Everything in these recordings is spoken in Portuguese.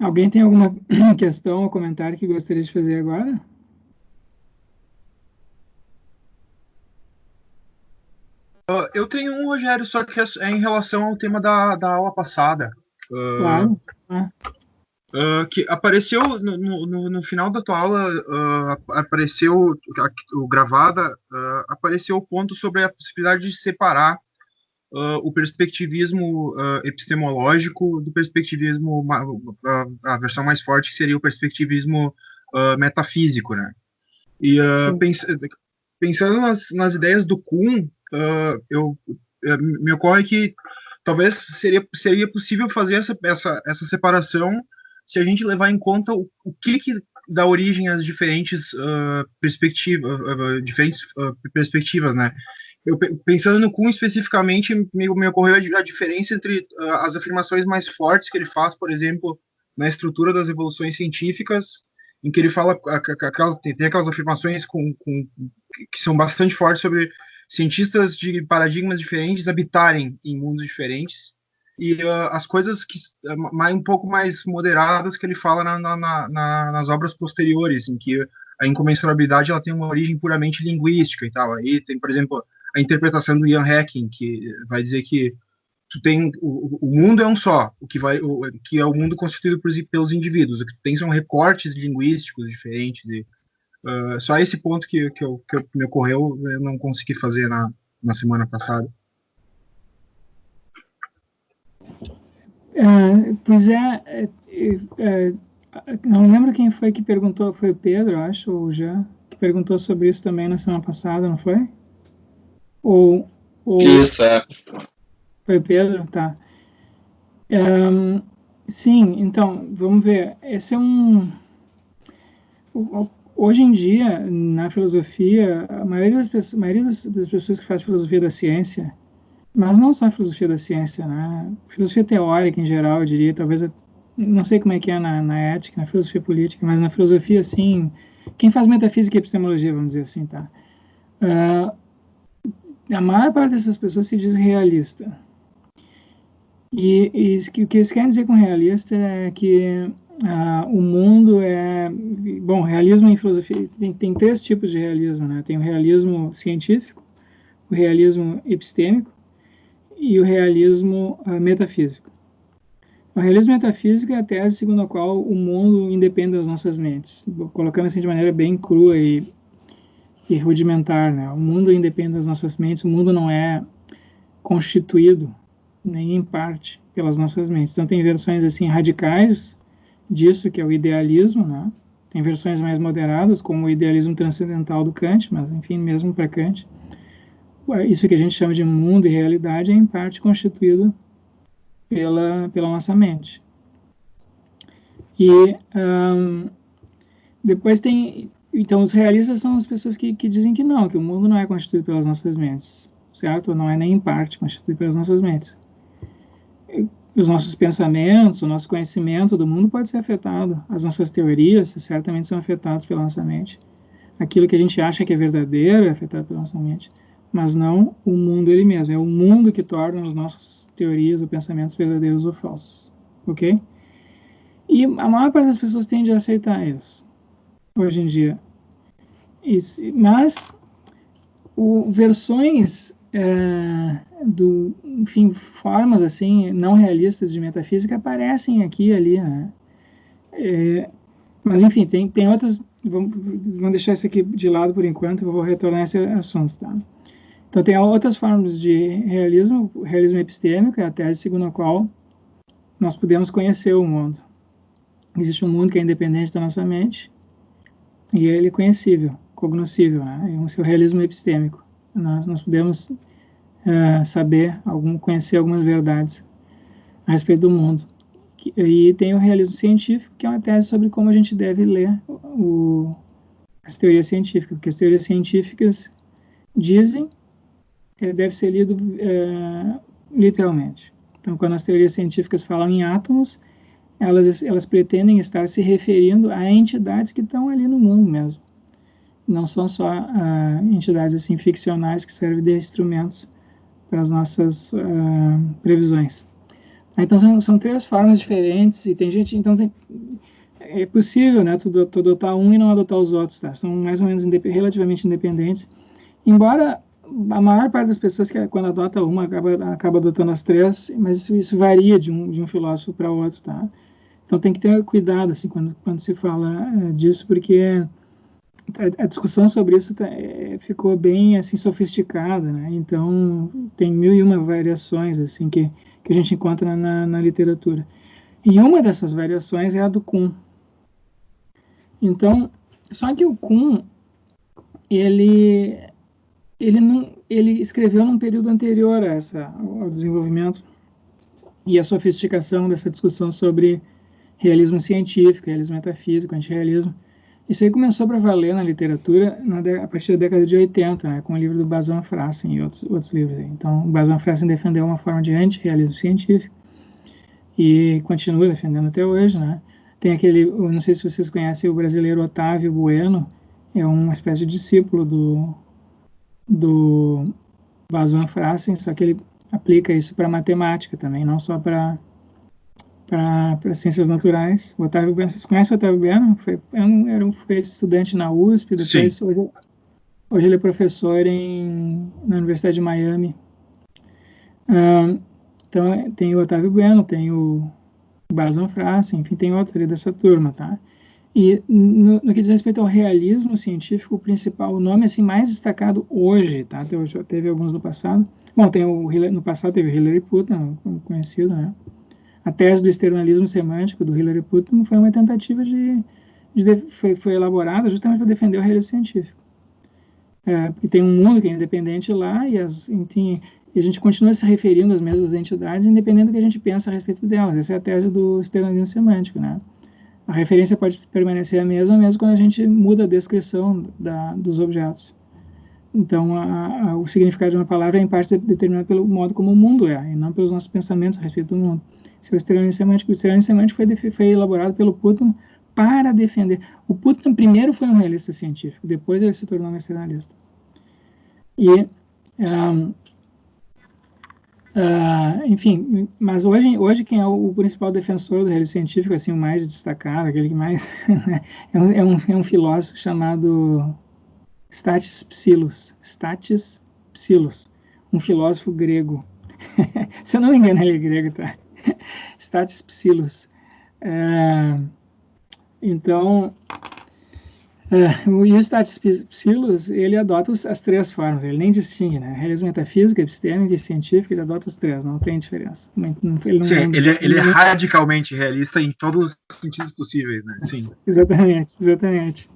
Alguém tem alguma questão ou comentário que gostaria de fazer agora? Eu tenho um, Rogério, só que é em relação ao tema da aula passada. Uh, Claro. Ah, que apareceu no final da tua aula, apareceu o gravada, apareceu o ponto sobre a possibilidade de separar o perspectivismo epistemológico do perspectivismo, a versão mais forte que seria o perspectivismo metafísico, né? E sim. pensando nas ideias do Kuhn, me ocorre que talvez seria possível fazer essa separação se a gente levar em conta o que dá origem às diferentes perspectivas, né? Pensando no Kuhn especificamente, me ocorreu a diferença entre as afirmações mais fortes que ele faz, por exemplo, na estrutura das evoluções científicas, em que ele fala, tem aquelas afirmações que são bastante fortes sobre cientistas de paradigmas diferentes habitarem em mundos diferentes, e as coisas um pouco mais moderadas que ele fala nas obras posteriores, em que a incomensurabilidade ela tem uma origem puramente linguística e tal. Aí tem, por exemplo, a interpretação do Ian Hacking, que vai dizer que tu tem o mundo é um só, que é o mundo constituído pelos indivíduos. O que tu tem são recortes linguísticos diferentes. Só esse ponto que me ocorreu, eu não consegui fazer na semana passada. Pois não lembro quem foi que perguntou, foi o Pedro, acho, ou o Jean, que perguntou sobre isso também na semana passada, não foi? Ou Isso, é. foi o Pedro? Tá. Sim, então, vamos ver. Esse é um. Hoje em dia, na filosofia, a maioria das pessoas que faz filosofia da ciência, mas não só a filosofia da ciência, né? Filosofia teórica em geral, eu diria, talvez, não sei como é que é na ética, na filosofia política, mas na filosofia, assim, quem faz metafísica e epistemologia, vamos dizer assim, tá? A maior parte dessas pessoas se diz realista. E o que eles querem dizer com realista é que o mundo é... Bom, realismo em filosofia tem três tipos de realismo, né? Tem o realismo científico, o realismo epistêmico e o realismo metafísico. O realismo metafísico é a tese segundo a qual o mundo independe das nossas mentes, colocando assim de maneira bem crua e rudimentar, né? O mundo independe das nossas mentes, o mundo não é constituído nem em parte pelas nossas mentes. Então tem versões assim radicais disso, que é o idealismo, né? Tem versões mais moderadas, como o idealismo transcendental do Kant, mas enfim, mesmo para Kant, isso que a gente chama de mundo e realidade é em parte constituído pela nossa mente. E depois tem... Então, os realistas são as pessoas que dizem que não, que o mundo não é constituído pelas nossas mentes, certo? Não é nem em parte constituído pelas nossas mentes. Os nossos pensamentos, o nosso conhecimento do mundo pode ser afetado. As nossas teorias certamente são afetadas pela nossa mente. Aquilo que a gente acha que é verdadeiro é afetado pela nossa mente. Mas não o mundo ele mesmo. É o mundo que torna as nossas teorias ou pensamentos verdadeiros ou falsos. Ok? E a maior parte das pessoas tende a aceitar isso, hoje em dia. Mas versões enfim, formas assim não realistas de metafísica aparecem aqui e ali, né? Mas enfim, tem outras. Vamos deixar isso aqui de lado por enquanto. Eu vou retornar a esse assunto, tá? Então tem outras formas de realismo. O realismo epistêmico é a tese segundo a qual nós podemos conhecer o mundo. Existe um mundo que é independente da nossa mente e ele é conhecível, cognoscível, né? É o realismo epistêmico. Nós podemos conhecer algumas verdades a respeito do mundo. E tem o realismo científico, que é uma tese sobre como a gente deve ler as teorias científicas, porque as teorias científicas dizem deve ser lido literalmente. Então, quando as teorias científicas falam em átomos, elas pretendem estar se referindo a entidades que estão ali no mundo mesmo. Não são só entidades assim ficcionais que servem de instrumentos para as nossas previsões. Então são três formas diferentes e tem gente, então é possível, né, tu adotar um e não adotar os outros, tá? São mais ou menos relativamente independentes. Embora a maior parte das pessoas que quando adota uma acaba adotando as três, mas isso varia de um filósofo para outro, tá? Então tem que ter cuidado assim quando se fala disso, porque a discussão sobre isso ficou bem assim sofisticada, né? Então tem 1001 variações assim que a gente encontra na literatura. E uma dessas variações é a do Kuhn. Então, só que o Kuhn ele escreveu num período anterior ao desenvolvimento e à sofisticação dessa discussão sobre realismo científico, realismo metafísico, antirrealismo. Isso aí começou para valer na literatura a partir da década de 80, né, com o livro do Bas van Fraassen e outros livros. Aí. Então, o Bas van Fraassen defendeu uma forma de antirrealismo científico e continua defendendo até hoje. Né? Tem eu não sei se vocês conhecem o brasileiro Otávio Bueno, é uma espécie de discípulo do Bas van Fraassen, só que ele aplica isso para matemática também, não só para ciências naturais. O Otávio Bueno, vocês conhecem o Otávio Bueno? Foi estudante na USP, depois hoje ele é professor na Universidade de Miami. Então tem o Otávio Bueno, tem o Bas van Fraassen, enfim, tem outros ali dessa turma, tá? E no que diz respeito ao realismo científico, o principal, o nome assim mais destacado hoje, tá? Teve alguns no passado. Bom, no passado teve o Hilary Putnam, conhecido, né? A tese do externalismo semântico do Hilary Putnam foi uma tentativa foi elaborada justamente para defender o realismo científico. Porque tem um mundo que é independente lá e a gente continua se referindo às mesmas entidades, independente do que a gente pensa a respeito delas. Essa é a tese do externalismo semântico, né? A referência pode permanecer a mesma mesmo quando a gente muda a descrição dos objetos. Então, o significado de uma palavra é, em parte, determinado pelo modo como o mundo é, e não pelos nossos pensamentos a respeito do mundo. Esse é o externalismo semântico. O externalismo semântico foi elaborado pelo Putnam para defender. O Putnam primeiro foi um realista científico, depois ele se tornou um externalista. E, enfim, mas hoje quem é o principal defensor do realismo científico, assim, o mais destacado, aquele que mais é um filósofo chamado Stathis Psillos, um filósofo grego. Se eu não me engano, ele é grego, tá? Stathis Psillos. Então, o Stathis Psillos, ele adota as três formas, ele nem distingue, né? Realismo metafísico, epistêmico e científico, ele adota as três, não tem diferença. Ele é radicalmente realista em todos os sentidos possíveis, né? Sim. Exatamente.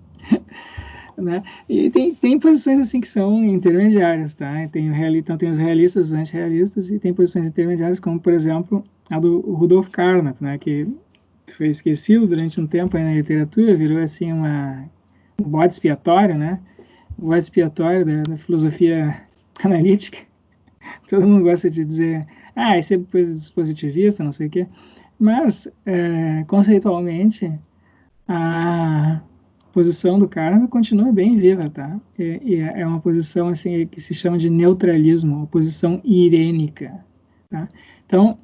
Né? E tem posições assim que são intermediárias, tá? Então tem os realistas, os antirrealistas, e tem posições intermediárias, como, por exemplo, a do Rudolf Carnap, né? Que foi esquecido durante um tempo aí na literatura, virou assim um bode expiatório, né? O bode expiatório da filosofia analítica. Todo mundo gosta de dizer, isso é coisa dos positivistas, não sei o quê. Mas, conceitualmente, a posição do Carnap continua bem viva, tá? E é uma posição assim que se chama de neutralismo, uma posição irênica, tá? Então,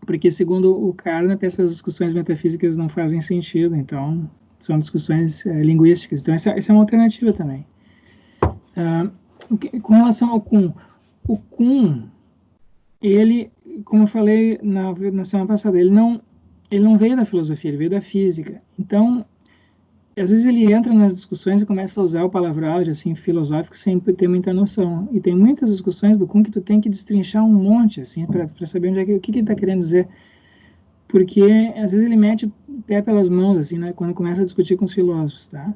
porque segundo o Carnap, essas discussões metafísicas não fazem sentido, então são discussões linguísticas. Então essa é uma alternativa também. Com relação ao Kuhn, o Kuhn, ele, como eu falei na semana passada, ele não veio da filosofia, ele veio da física. Então, às vezes ele entra nas discussões e começa a usar o palavreado assim, filosófico sem ter muita noção. E tem muitas discussões do Kuhn que tu tem que destrinchar um monte, assim, para saber o que ele está querendo dizer. Porque, às vezes, ele mete o pé pelas mãos, assim, né, quando começa a discutir com os filósofos, tá?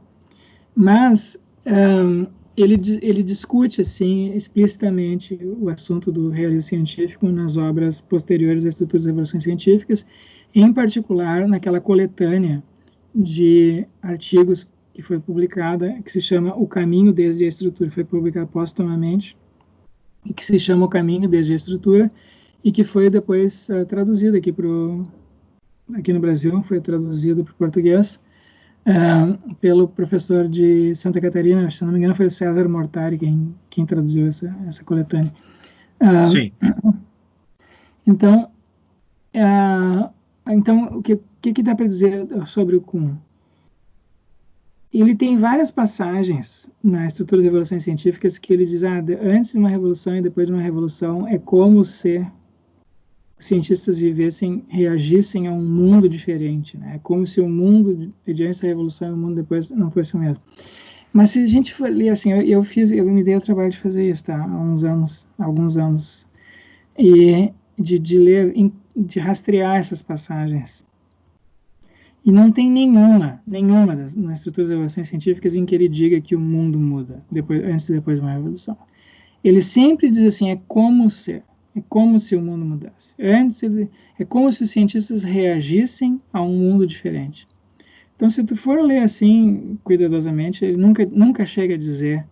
Mas ele discute, assim, explicitamente o assunto do realismo científico nas obras posteriores às estruturas das revoluções científicas, em particular naquela coletânea de artigos que foi publicada, que se chama O Caminho desde a Estrutura, foi publicada póstumamente, e que se chama O Caminho desde a Estrutura, e que foi depois traduzido aqui no Brasil, foi traduzido para o português, pelo professor de Santa Catarina, se não me engano foi o César Mortari quem traduziu essa coletânea. Sim. Então, o que dá para dizer sobre o Kuhn? Ele tem várias passagens na estrutura das revoluções científicas que ele diz, antes de uma revolução e depois de uma revolução é como se os cientistas reagissem a um mundo diferente, né? É como se o mundo diante da revolução e o mundo depois não fosse o mesmo. Mas se a gente for ler assim, eu me dei o trabalho de fazer isso, tá? Há alguns anos, e de ler, de rastrear essas passagens. E não tem nenhuma nas estruturas das revoluções científicas em que ele diga que o mundo muda antes e depois de uma revolução. Ele sempre diz assim, é como se o mundo mudasse. É como se os cientistas reagissem a um mundo diferente. Então, se tu for ler assim, cuidadosamente, ele nunca chega a dizer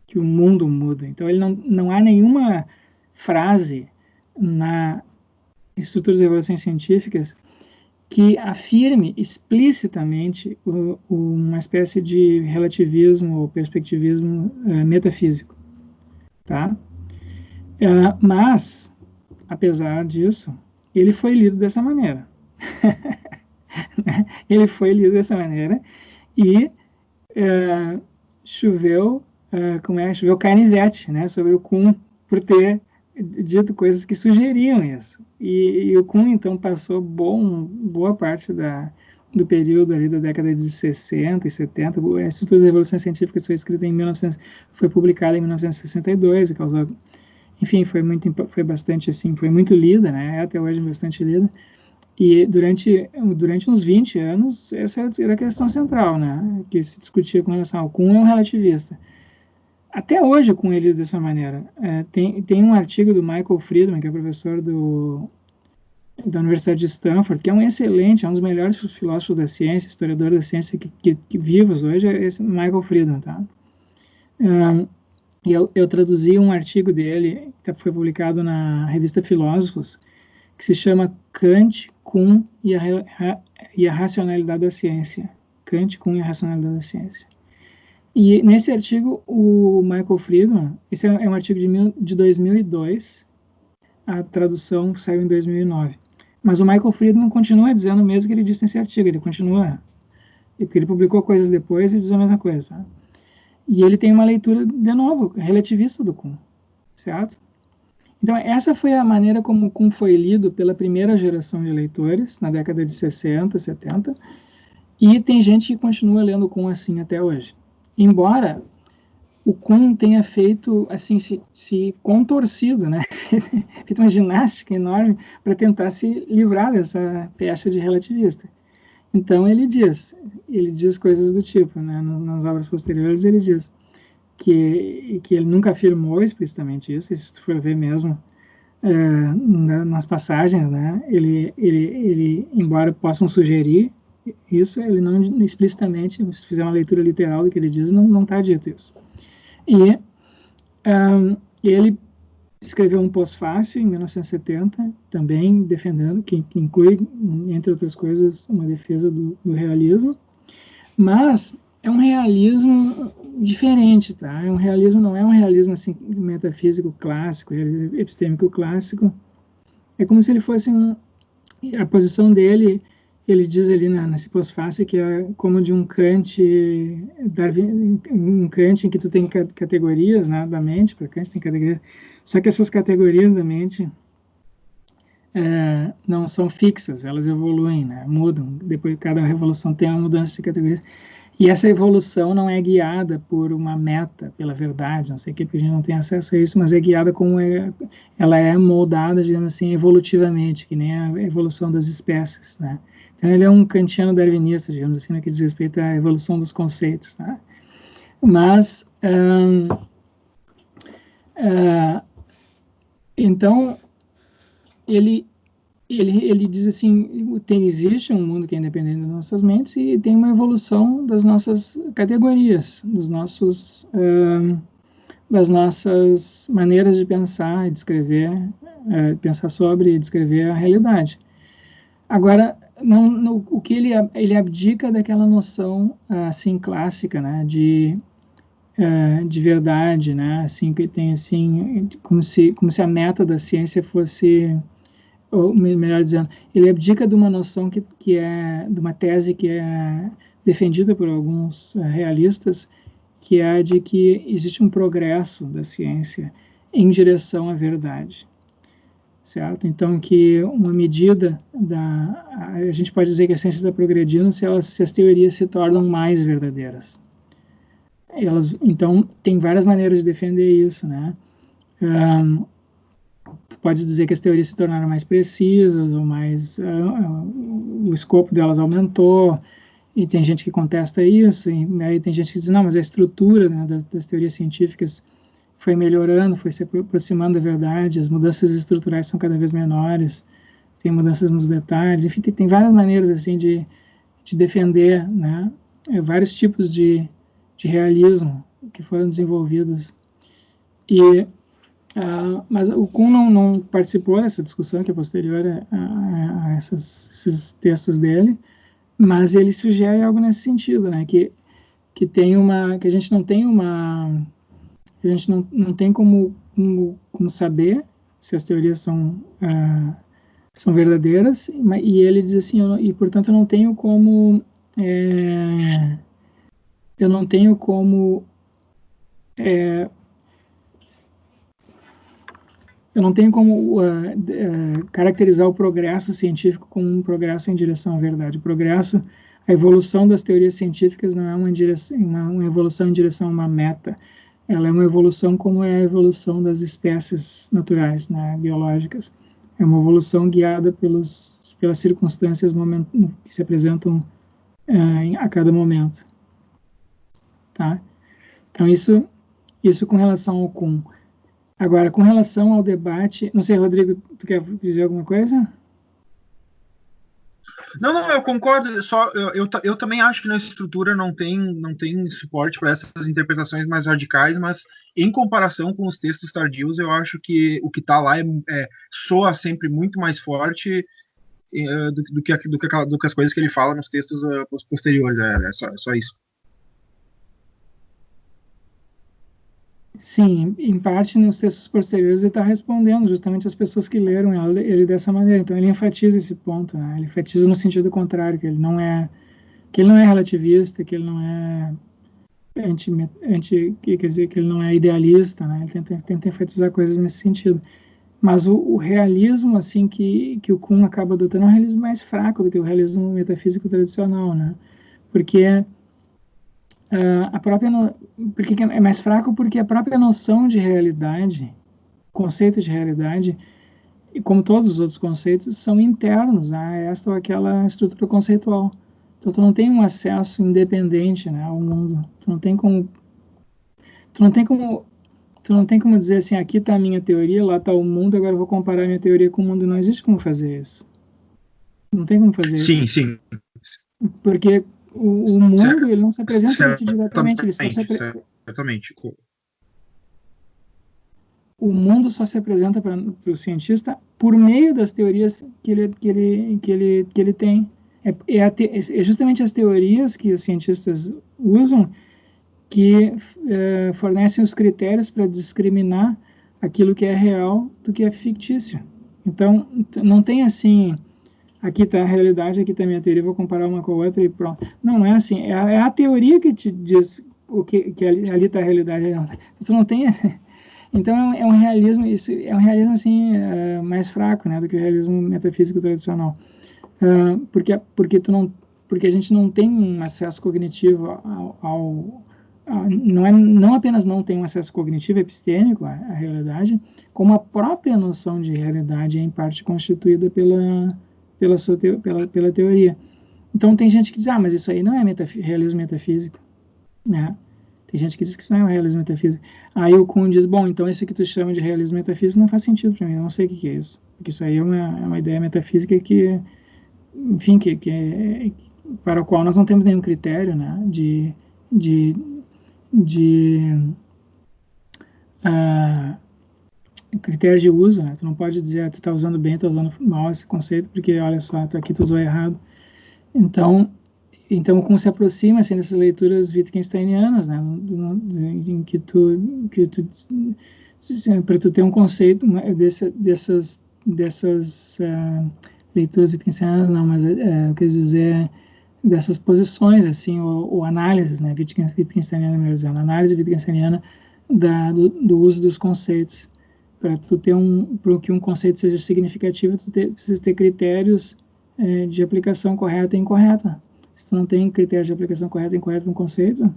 que o mundo muda. Então, ele não há nenhuma frase na estrutura das revoluções científicas que afirme explicitamente uma espécie de relativismo ou perspectivismo metafísico, tá? Mas, apesar disso, ele foi lido dessa maneira. Ele foi lido dessa maneira e choveu canivete, né, sobre o Kuhn por ter dito coisas que sugeriam isso. E o Kuhn, então, passou boa parte do período ali da década de 60 e 70. A Estrutura das Revoluções Científicas foi escrita foi publicada em 1962 e causou, enfim, foi bastante assim, foi muito lida, né? Até hoje bastante lida. E durante uns 20 anos, essa era a questão central, né? Que se discutia com relação ao Kuhn é um relativista. Até hoje, com ele dessa maneira. Tem um artigo do Michael Friedman, que é professor da Universidade de Stanford, que é é um dos melhores filósofos da ciência, historiador da ciência que vivos hoje, é esse Michael Friedman, tá? E eu traduzi um artigo dele, que foi publicado na revista Filósofos, que se chama Kant, Kuhn e a Racionalidade da Ciência. Kant, Kuhn e a Racionalidade da Ciência. E nesse artigo, o Michael Friedman, esse é um artigo de 2002, a tradução saiu em 2009. Mas o Michael Friedman continua dizendo o mesmo que ele disse nesse artigo, ele continua, porque ele publicou coisas depois e diz a mesma coisa. Sabe? E ele tem uma leitura, de novo, relativista do Kuhn, certo? Então, essa foi a maneira como o Kuhn foi lido pela primeira geração de leitores, na década de 60, 70, e tem gente que continua lendo o Kuhn assim até hoje. Embora o Kuhn tenha feito, assim, se contorcido, né? Feito uma ginástica enorme para tentar se livrar dessa pecha de relativista. Então ele diz coisas do tipo, né? Nas obras posteriores ele diz que ele nunca afirmou explicitamente isso, e se tu for ver mesmo nas passagens, né? Ele, embora possam sugerir isso, ele não explicitamente, se fizer uma leitura literal do que ele diz, não está dito isso. E ele escreveu um pós-fácil em 1970, também defendendo, que inclui, entre outras coisas, uma defesa do realismo, mas é um realismo diferente, tá? Não é um realismo assim, metafísico clássico, epistêmico clássico, é como se ele fosse a posição dele. Ele diz ali nesse pós-fácil que é como de um Kant em que tu tem categorias, né, da mente, para Kant tem categorias, só que essas categorias da mente não são fixas, elas evoluem, né, mudam, depois cada revolução tem uma mudança de categorias, e essa evolução não é guiada por uma meta, pela verdade, não sei o que, porque a gente não tem acesso a isso, mas é guiada como ela é moldada, digamos assim, evolutivamente, que nem a evolução das espécies, né. Então, ele é um kantiano darwinista, digamos assim, no que diz respeito à evolução dos conceitos. Tá? Mas, então, ele diz assim, existe um mundo que é independente das nossas mentes e tem uma evolução das nossas categorias, das nossas maneiras de pensar e de escrever, pensar sobre e descrever a realidade. Agora, o que ele abdica daquela noção assim clássica, né, de verdade, né, assim que tem assim como se a meta da ciência fosse ou melhor dizendo, ele abdica de uma noção que é, de uma tese que é defendida por alguns realistas, que é a de que existe um progresso da ciência em direção à verdade, certo? Então, que uma medida a gente pode dizer que a ciência está progredindo se as teorias se tornam mais verdadeiras. Então, tem várias maneiras de defender isso, né? Pode dizer que as teorias se tornaram mais precisas, ou o escopo delas aumentou, e tem gente que contesta isso, e aí tem gente que diz, não, mas a estrutura, né, das teorias científicas foi melhorando, foi se aproximando da verdade, as mudanças estruturais são cada vez menores, tem mudanças nos detalhes, enfim, tem várias maneiras assim de defender, né, vários tipos de realismo que foram desenvolvidos. Mas o Kuhn não participou dessa discussão, que é posterior a esses textos dele, mas ele sugere algo nesse sentido, né, que a gente não tem a gente não tem como saber se as teorias são verdadeiras, e ele diz assim, e portanto eu não tenho como caracterizar o progresso científico como um progresso em direção à verdade. A evolução das teorias científicas não é uma evolução em direção a uma meta. Ela é uma evolução como é a evolução das espécies naturais, né, biológicas. É uma evolução guiada pelas circunstâncias que se apresentam a cada momento. Tá? Então, isso com relação ao Kuhn. Agora, com relação ao debate... Não sei, Rodrigo, tu quer dizer alguma coisa? Não, eu concordo. Eu também acho que na estrutura não tem suporte para essas interpretações mais radicais, mas em comparação com os textos tardios, eu acho que o que está lá soa sempre muito mais forte do que as coisas que ele fala nos textos posteriores. É só isso. Sim, em parte nos textos posteriores ele está respondendo justamente as pessoas que leram ele dessa maneira. Então ele enfatiza esse ponto, né? Ele enfatiza no sentido contrário, que ele não é relativista, que ele não é quer dizer, que ele não é idealista, né? Ele tenta enfatizar coisas nesse sentido. Mas o realismo assim que o Kuhn acaba adotando é um realismo mais fraco do que o realismo metafísico tradicional, né? Porque porque é mais fraco porque a própria noção de realidade, conceito de realidade, e como todos os outros conceitos, são internos a esta ou aquela estrutura conceitual. Então tu não tem um acesso independente, né, ao mundo. Tu não tem como dizer assim, aqui está a minha teoria, lá está o mundo, agora eu vou comparar a minha teoria com o mundo. Não existe como fazer isso. Não tem como fazer isso. Sim. Porque o mundo ele não se apresenta diretamente, ele só se Exatamente. O mundo só se apresenta para o cientista por meio das teorias que ele tem. É justamente as teorias que os cientistas usam que fornecem os critérios para discriminar aquilo que é real do que é fictício. Então, não tem assim, aqui está a realidade, aqui está a minha teoria, vou comparar uma com a outra e pronto. Não é assim, é a teoria que te diz que ali está a realidade. Então, não tem... Então é um realismo assim mais fraco, né, do que o realismo metafísico tradicional, porque a gente não tem um acesso cognitivo não apenas não tem um acesso cognitivo epistêmico à realidade, como a própria noção de realidade é em parte constituída pela teoria. Então tem gente que diz, mas isso aí não é realismo metafísico, né? Tem gente que diz que isso não é um realismo metafísico. Aí o Kuhn diz, bom, então isso que tu chama de realismo metafísico não faz sentido para mim, eu não sei o que é isso. Porque isso aí é uma ideia metafísica que, enfim, para o qual nós não temos nenhum critério, né, critério de uso, né? Tu não pode dizer, tu está usando bem, tu está usando mal esse conceito, porque olha só, aqui tu usou errado. Então, como se aproxima assim, dessas leituras wittgensteinianas, né, em que tu para tu ter um conceito dessas leituras wittgensteinianas, não, mas eu quis dizer dessas posições, assim, ou análises, né, wittgensteiniana, melhor dizendo, análise wittgensteiniana do uso dos conceitos. Para tu ter para que um conceito seja significativo, tu precisa ter critérios de aplicação correta e incorreta. Se tu não tem critério de aplicação correta e incorreta para um conceito,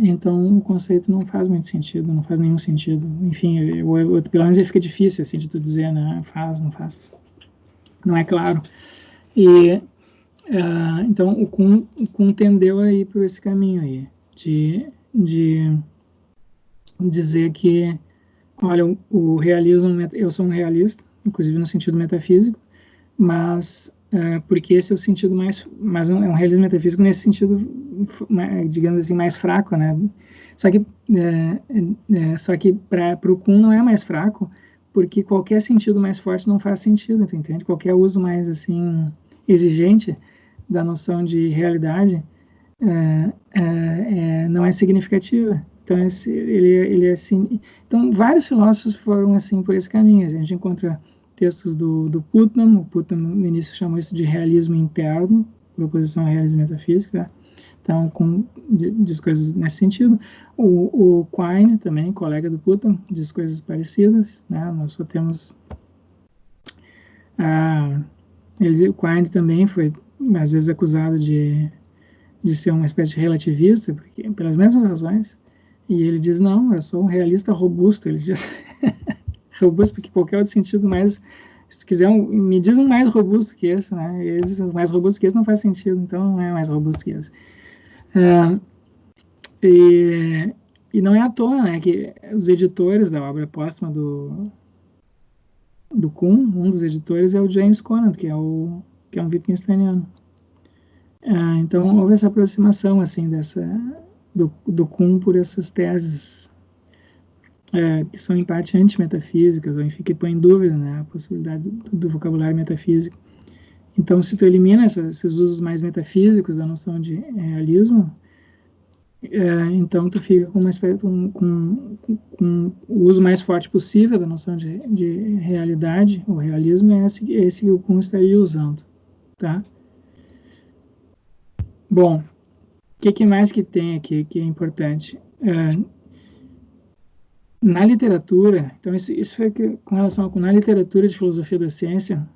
então o conceito não faz muito sentido, não faz nenhum sentido. Enfim, pelo menos fica difícil assim, de tu dizer, né? Faz, não faz. Não é claro. E então o Kuhn tendeu a ir por esse caminho aí, de dizer que, olha, o realismo, eu sou um realista, inclusive no sentido metafísico, mas porque esse é o sentido mas é um realismo metafísico nesse sentido, digamos assim, mais fraco, né? Só que para o Kuhn não é mais fraco, porque qualquer sentido mais forte não faz sentido, tu entende? Qualquer uso mais assim exigente da noção de realidade não é significativa. Então ele é assim. Então vários filósofos foram assim por esse caminho. A gente encontra textos do Putnam. O Putnam no início chamou isso de realismo interno, proposição ao realismo metafísico, tá? Então diz coisas nesse sentido. O Quine também, colega do Putnam, diz coisas parecidas, né? Nós só temos o Quine também foi às vezes acusado de ser uma espécie de relativista, porque, pelas mesmas razões, e ele diz, não, eu sou um realista robusto, ele diz, robusto porque qualquer outro sentido mais, se tu quiser, me diz um mais robusto que esse, né, e ele diz, mais robusto que esse não faz sentido, então não é mais robusto que esse. E não é à toa, né, que os editores da obra póstuma do Kuhn, um dos editores é o James Conant, que é um Wittgensteiniano. Então houve essa aproximação assim do Kuhn por essas teses que são em parte antimetafísicas, ou enfim, que põem em dúvida, né, a possibilidade do vocabulário metafísico. Então, se tu elimina esses usos mais metafísicos da noção de realismo, então tu fica com uma espécie com o uso mais forte possível da noção de realidade. O realismo é esse que o Kuhn estaria usando, tá? Bom, o que mais que tem aqui que é importante? Na literatura, então isso foi com relação na literatura de filosofia da ciência,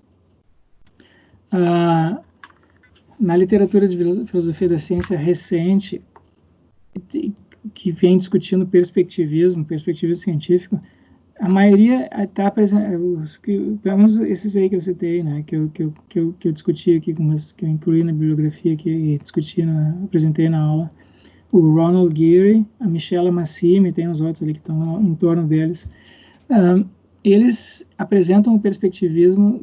na literatura de filosofia da ciência recente, que vem discutindo perspectivismo científico, a maioria está pelo menos esses aí que eu citei, né, que eu discuti aqui, que eu incluí na bibliografia que apresentei na aula, o Ronald Geary, a Michela Massimi, tem os outros ali que estão em torno deles. Eles apresentam o perspectivismo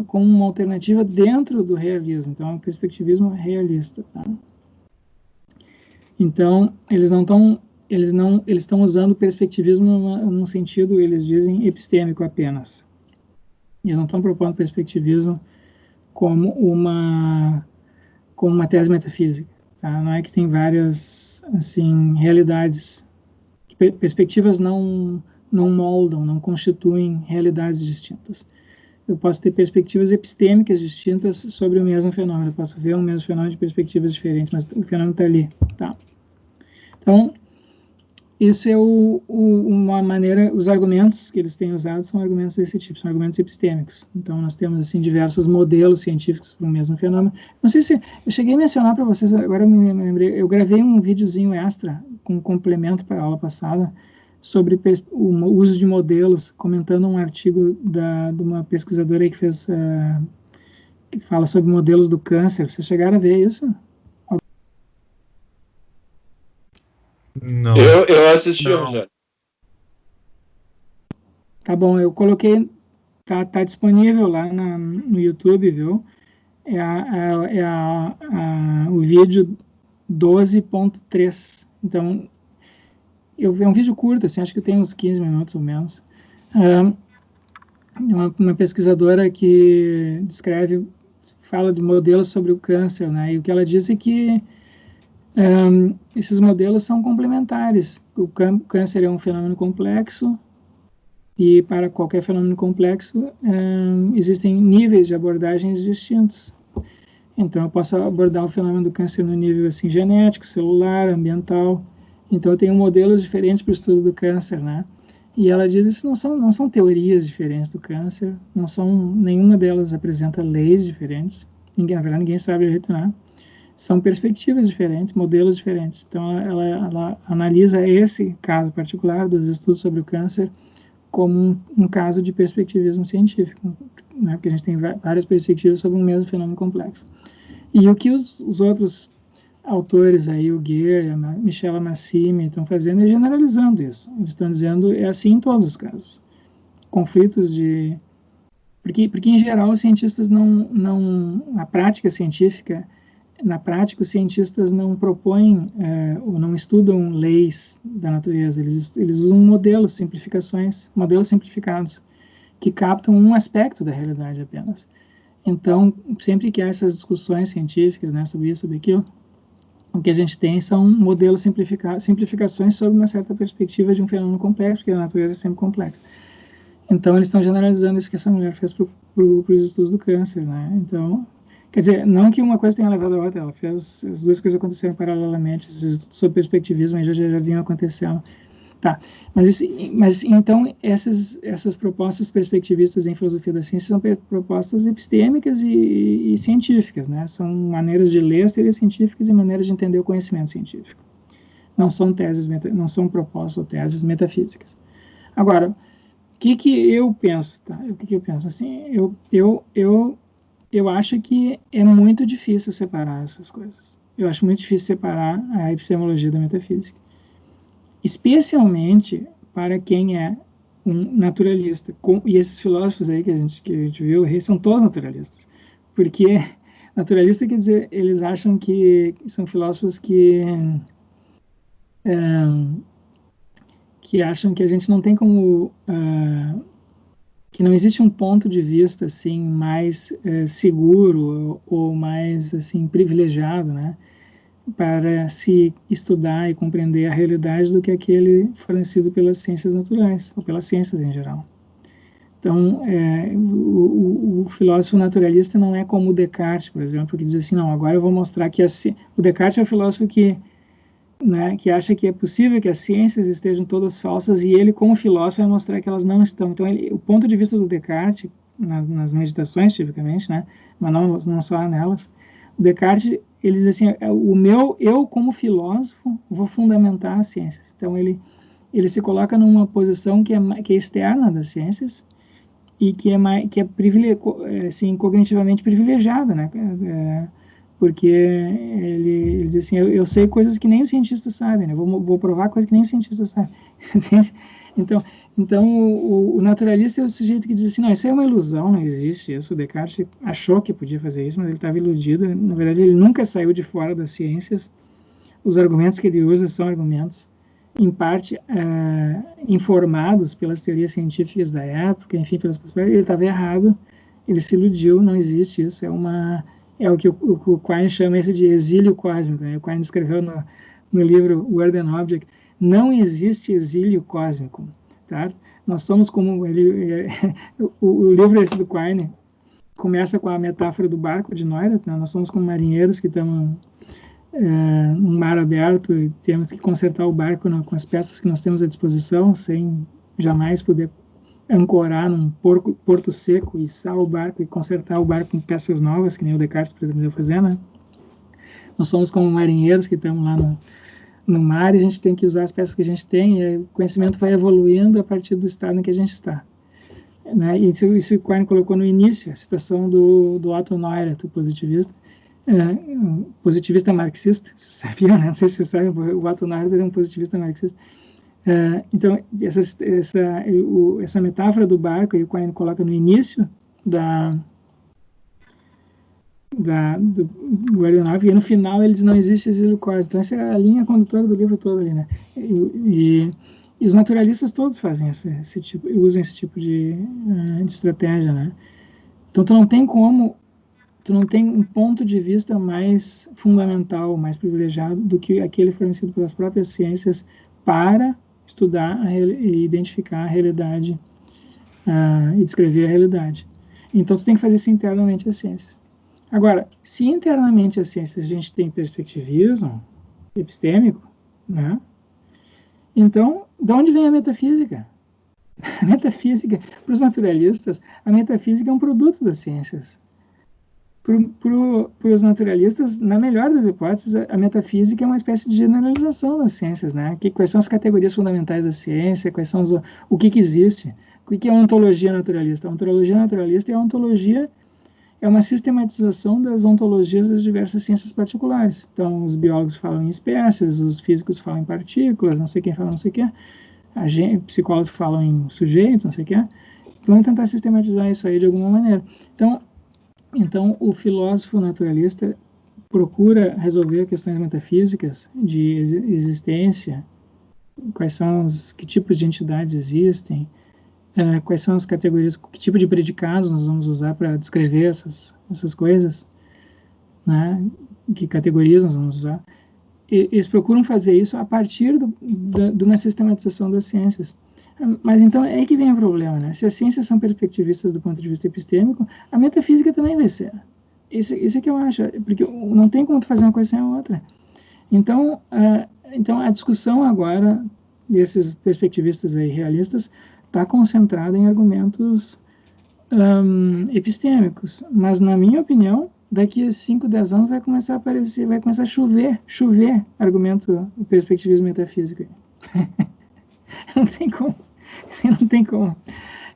como uma alternativa dentro do realismo. Então, é um perspectivismo realista. Tá? Então, eles estão usando o perspectivismo num sentido, eles dizem, epistêmico apenas. Eles não estão propondo perspectivismo como uma tese metafísica. Tá? Não é que tem várias assim, realidades, perspectivas não moldam, não constituem realidades distintas. Eu posso ter perspectivas epistêmicas distintas sobre o mesmo fenômeno, eu posso ver o mesmo fenômeno de perspectivas diferentes, mas o fenômeno está ali. Tá? Então, isso é uma maneira, os argumentos que eles têm usado são argumentos desse tipo, são argumentos epistêmicos. Então, nós temos assim diversos modelos científicos para o mesmo fenômeno. Não sei se eu cheguei a mencionar para vocês, agora eu me lembrei, eu gravei um videozinho extra com complemento para a aula passada sobre o uso de modelos, comentando um artigo de uma pesquisadora aí que fala sobre modelos do câncer. Vocês chegaram a ver isso? Não. Eu assisti, já. Tá bom, eu coloquei, tá disponível lá no YouTube, viu? O vídeo 12.3. Então, é um vídeo curto, assim, acho que tem uns 15 minutos ou menos. Uma pesquisadora que fala de modelos sobre o câncer, né? E o que ela diz é que esses modelos são complementares. O câncer é um fenômeno complexo, E para qualquer fenômeno complexo, existem níveis de abordagens distintos. Então, eu posso abordar o fenômeno do câncer no nível assim, genético, celular, ambiental. Então, eu tenho modelos diferentes para o estudo do câncer, né? E ela diz que isso não são teorias diferentes do câncer, nenhuma delas apresenta leis diferentes. Na verdade, ninguém sabe direito, né? São perspectivas diferentes, modelos diferentes. Então, ela analisa esse caso particular dos estudos sobre o câncer como um caso de perspectivismo científico, né? Porque a gente tem várias perspectivas sobre um mesmo fenômeno complexo. E o que os outros autores aí, o Gere, a Michela Massimi, estão fazendo é generalizando isso. Eles estão dizendo é assim em todos os casos. Conflitos de... Porque em geral, os cientistas a prática científica, na prática, os cientistas não propõem ou não estudam leis da natureza, eles usam modelos, simplificações, modelos simplificados, que captam um aspecto da realidade apenas. Então, sempre que há essas discussões científicas, né, sobre isso, sobre aquilo, o que a gente tem são modelos simplificações sobre uma certa perspectiva de um fenômeno complexo, porque a natureza é sempre complexa. Então, eles estão generalizando isso que essa mulher fez para os estudos do câncer, né? Então, quer dizer, não que uma coisa tenha levado a outra, ela fez, as duas coisas aconteceram paralelamente, esses estudos sobre perspectivismo já vinham acontecendo. Tá, mas então essas propostas perspectivistas em filosofia da ciência são propostas epistêmicas e científicas, né? São maneiras de ler as teorias científicas e maneiras de entender o conhecimento científico. Não são não são propostas ou teses metafísicas. Agora, o que eu penso, tá? O que eu penso assim? Eu acho que é muito difícil separar essas coisas. Eu acho muito difícil separar a epistemologia da metafísica, especialmente para quem é um naturalista. E esses filósofos aí que a gente viu, são todos naturalistas. Porque naturalista quer dizer, eles acham que são filósofos que acham que a gente não tem como... que não existe um ponto de vista assim mais seguro ou mais assim privilegiado, né, para se estudar e compreender a realidade do que aquele fornecido pelas ciências naturais, ou pelas ciências em geral. Então, o filósofo naturalista não é como o Descartes, por exemplo, que diz assim, não, agora eu vou mostrar que o Descartes é o filósofo que acha que é possível que as ciências estejam todas falsas e ele, como filósofo, vai mostrar que elas não estão. Então, o ponto de vista do Descartes, nas meditações, tipicamente, né, mas não só nelas, o Descartes, ele diz assim, eu como filósofo vou fundamentar as ciências. Então ele se coloca numa posição que é externa das ciências e que é assim, cognitivamente privilegiada, né? Porque ele diz assim, eu sei coisas que nem os cientistas sabem, né? Vou provar coisas que nem os cientistas sabem. Então o naturalista é o sujeito que diz assim, não, isso é uma ilusão, não existe isso. O Descartes achou que podia fazer isso, mas ele estava iludido. Na verdade, ele nunca saiu de fora das ciências. Os argumentos que ele usa são argumentos, em parte, informados pelas teorias científicas da época, enfim, pelas possibilidades. Ele estava errado, ele se iludiu, não existe isso. É o que o Quine chama isso de exílio cósmico, né? O Quine escreveu no livro Word and Object, não existe exílio cósmico, tá? Nós somos como o livro esse do Quine começa com a metáfora do barco de Neurath, né? Nós somos como marinheiros que estamos num mar aberto e temos que consertar o barco com as peças que nós temos à disposição, sem jamais poder ancorar num porto seco, içar o barco e consertar o barco com peças novas, que nem o Descartes pretendeu fazer, né? Nós somos como marinheiros que estamos lá no mar e a gente tem que usar as peças que a gente tem e o conhecimento vai evoluindo a partir do estado em que a gente está. Né? Isso o Quine colocou no início, a citação do Otto Neurath, o positivista, positivista marxista, sabia, né? Não sei se você sabe, o Otto Neurath é um positivista marxista. Então, essa metáfora do barco, o Quine coloca no início do Guardianov, e no final ele diz não existe exílio cósmico. Então, essa é a linha condutora do livro todo ali, né? E os naturalistas todos fazem esse tipo, usam esse tipo de estratégia, né? Então, tu não tem um ponto de vista mais fundamental, mais privilegiado do que aquele fornecido pelas próprias ciências para estudar e identificar a realidade e descrever a realidade. Então, tu tem que fazer isso internamente as ciências. Agora, se internamente as ciências a gente tem perspectivismo epistêmico, né? Então, de onde vem a metafísica? A metafísica, para os naturalistas, a metafísica é um produto das ciências. Para os naturalistas, na melhor das hipóteses, a metafísica é uma espécie de generalização das ciências, né? Quais são as categorias fundamentais da ciência, quais são o que existe, o que é a ontologia naturalista? A ontologia naturalista é a ontologia, é uma sistematização das ontologias das diversas ciências particulares. Então, os biólogos falam em espécies, os físicos falam em partículas, não sei quem fala não sei o que, psicólogos falam em sujeitos, não sei o que. Vamos tentar sistematizar isso aí de alguma maneira. Então, o filósofo naturalista procura resolver questões metafísicas de existência, que tipos de entidades existem, quais são as categorias, que tipo de predicados nós vamos usar para descrever essas coisas, né? Que categorias nós vamos usar. Eles procuram fazer isso a partir de uma sistematização das ciências. Mas então é aí que vem o problema, né? Se as ciências são perspectivistas do ponto de vista epistêmico, a metafísica também vai ser. Isso é que eu acho, porque não tem como tu fazer uma coisa sem a outra. Então a discussão agora desses perspectivistas aí realistas está concentrada em argumentos epistêmicos, mas na minha opinião, daqui a 5, 10 anos vai começar a aparecer, vai começar a chover argumento do perspectivismo metafísico. Não tem como. Assim, não tem como.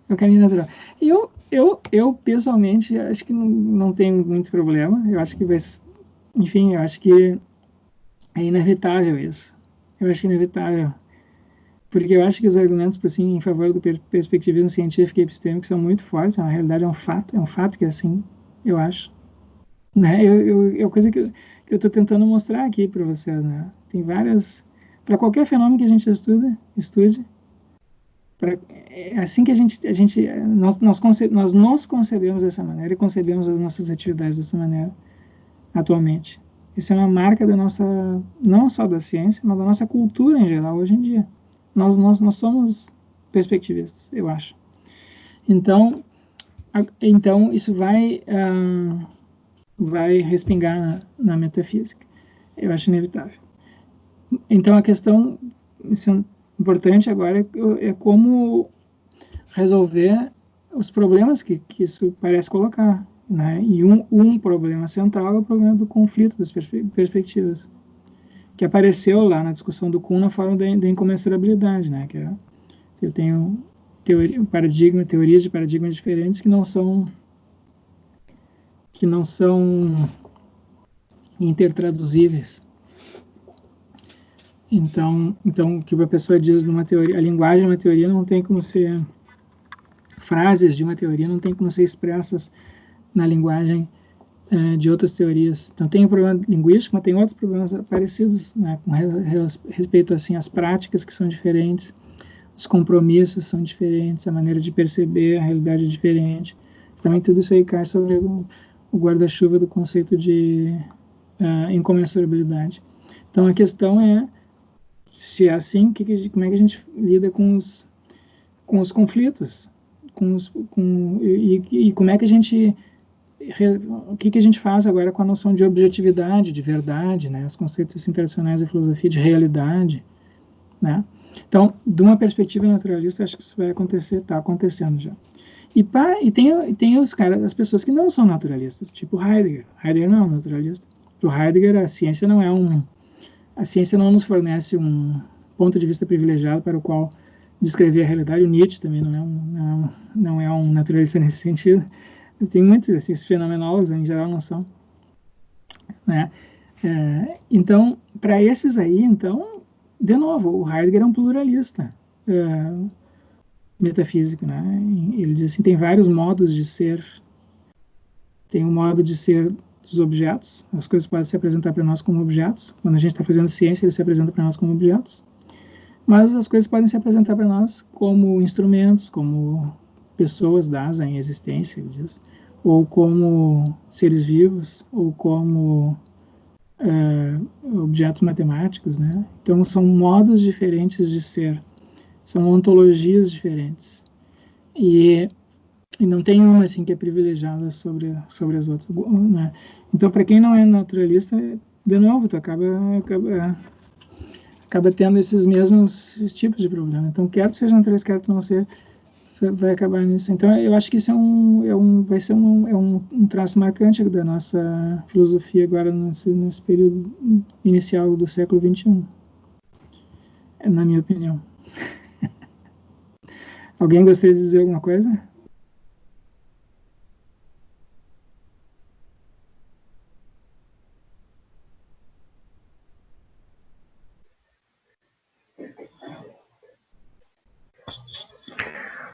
É o caminho natural. E eu pessoalmente, acho que não tem muito problema. Eu acho que vai... Enfim, eu acho que é inevitável isso. Eu acho inevitável. Porque eu acho que os argumentos assim, em favor do perspectivismo científico e epistêmico são muito fortes. Na realidade, é um fato que é assim, eu acho. Né? É uma coisa que eu estou tentando mostrar aqui para vocês. Né? Tem várias... Para qualquer fenômeno que a gente estude, é assim que nós nos concebemos dessa maneira e concebemos as nossas atividades dessa maneira atualmente. Isso é uma marca da nossa, não só da ciência, mas da nossa cultura em geral hoje em dia. Nós somos perspectivistas, eu acho. Então isso vai respingar na metafísica. Eu acho inevitável. Então a questão importante agora é como resolver os problemas que isso parece colocar, né? E um problema central é o problema do conflito das perspectivas, que apareceu lá na discussão do Kuhn na forma da incomensurabilidade, né? Eu tenho teorias de paradigmas diferentes que não são intertraduzíveis. Então, o que a pessoa diz numa teoria, a linguagem de uma teoria não tem como ser, frases de uma teoria não tem como ser expressas na linguagem de outras teorias. Então tem o problema linguístico, mas tem outros problemas parecidos, né, com respeito assim às práticas que são diferentes, os compromissos são diferentes, a maneira de perceber a realidade é diferente. Também tudo isso aí cai sobre o guarda-chuva do conceito de incomensurabilidade. Então a questão é, se é assim, como é que a gente lida com os conflitos? E como é que a gente... O que a gente faz agora com a noção de objetividade, de verdade, né? Os conceitos assim, tradicionais da filosofia de realidade, né? Então, de uma perspectiva naturalista, acho que isso vai acontecer, está acontecendo já. E tem as pessoas que não são naturalistas, tipo Heidegger. Heidegger não é um naturalista. Para o Heidegger, a ciência não nos fornece um ponto de vista privilegiado para o qual descrever a realidade. O Nietzsche também não é um naturalista nesse sentido. Tem muitos assim, fenomenólogos, em geral, não são. Né? Então, para esses aí, então, de novo, o Heidegger é um pluralista metafísico. Né? Ele diz assim, tem vários modos de ser. Tem um modo de ser dos objetos. As coisas podem se apresentar para nós como objetos. Quando a gente está fazendo ciência, ele se apresenta para nós como objetos. Mas as coisas podem se apresentar para nós como instrumentos, como pessoas dadas em existência, ele diz, ou como seres vivos, ou como objetos matemáticos, né? Então são modos diferentes de ser, são ontologias diferentes. E não tem uma assim que é privilegiada sobre as outras, né? Então, para quem não é naturalista, de novo, tu acaba tendo esses mesmos tipos de problema. Então, quer tu seja naturalista, quer tu não ser, vai acabar nisso. Então, eu acho que isso vai ser um traço marcante da nossa filosofia agora nesse período inicial do século XXI, na minha opinião. Alguém gostaria de dizer alguma coisa?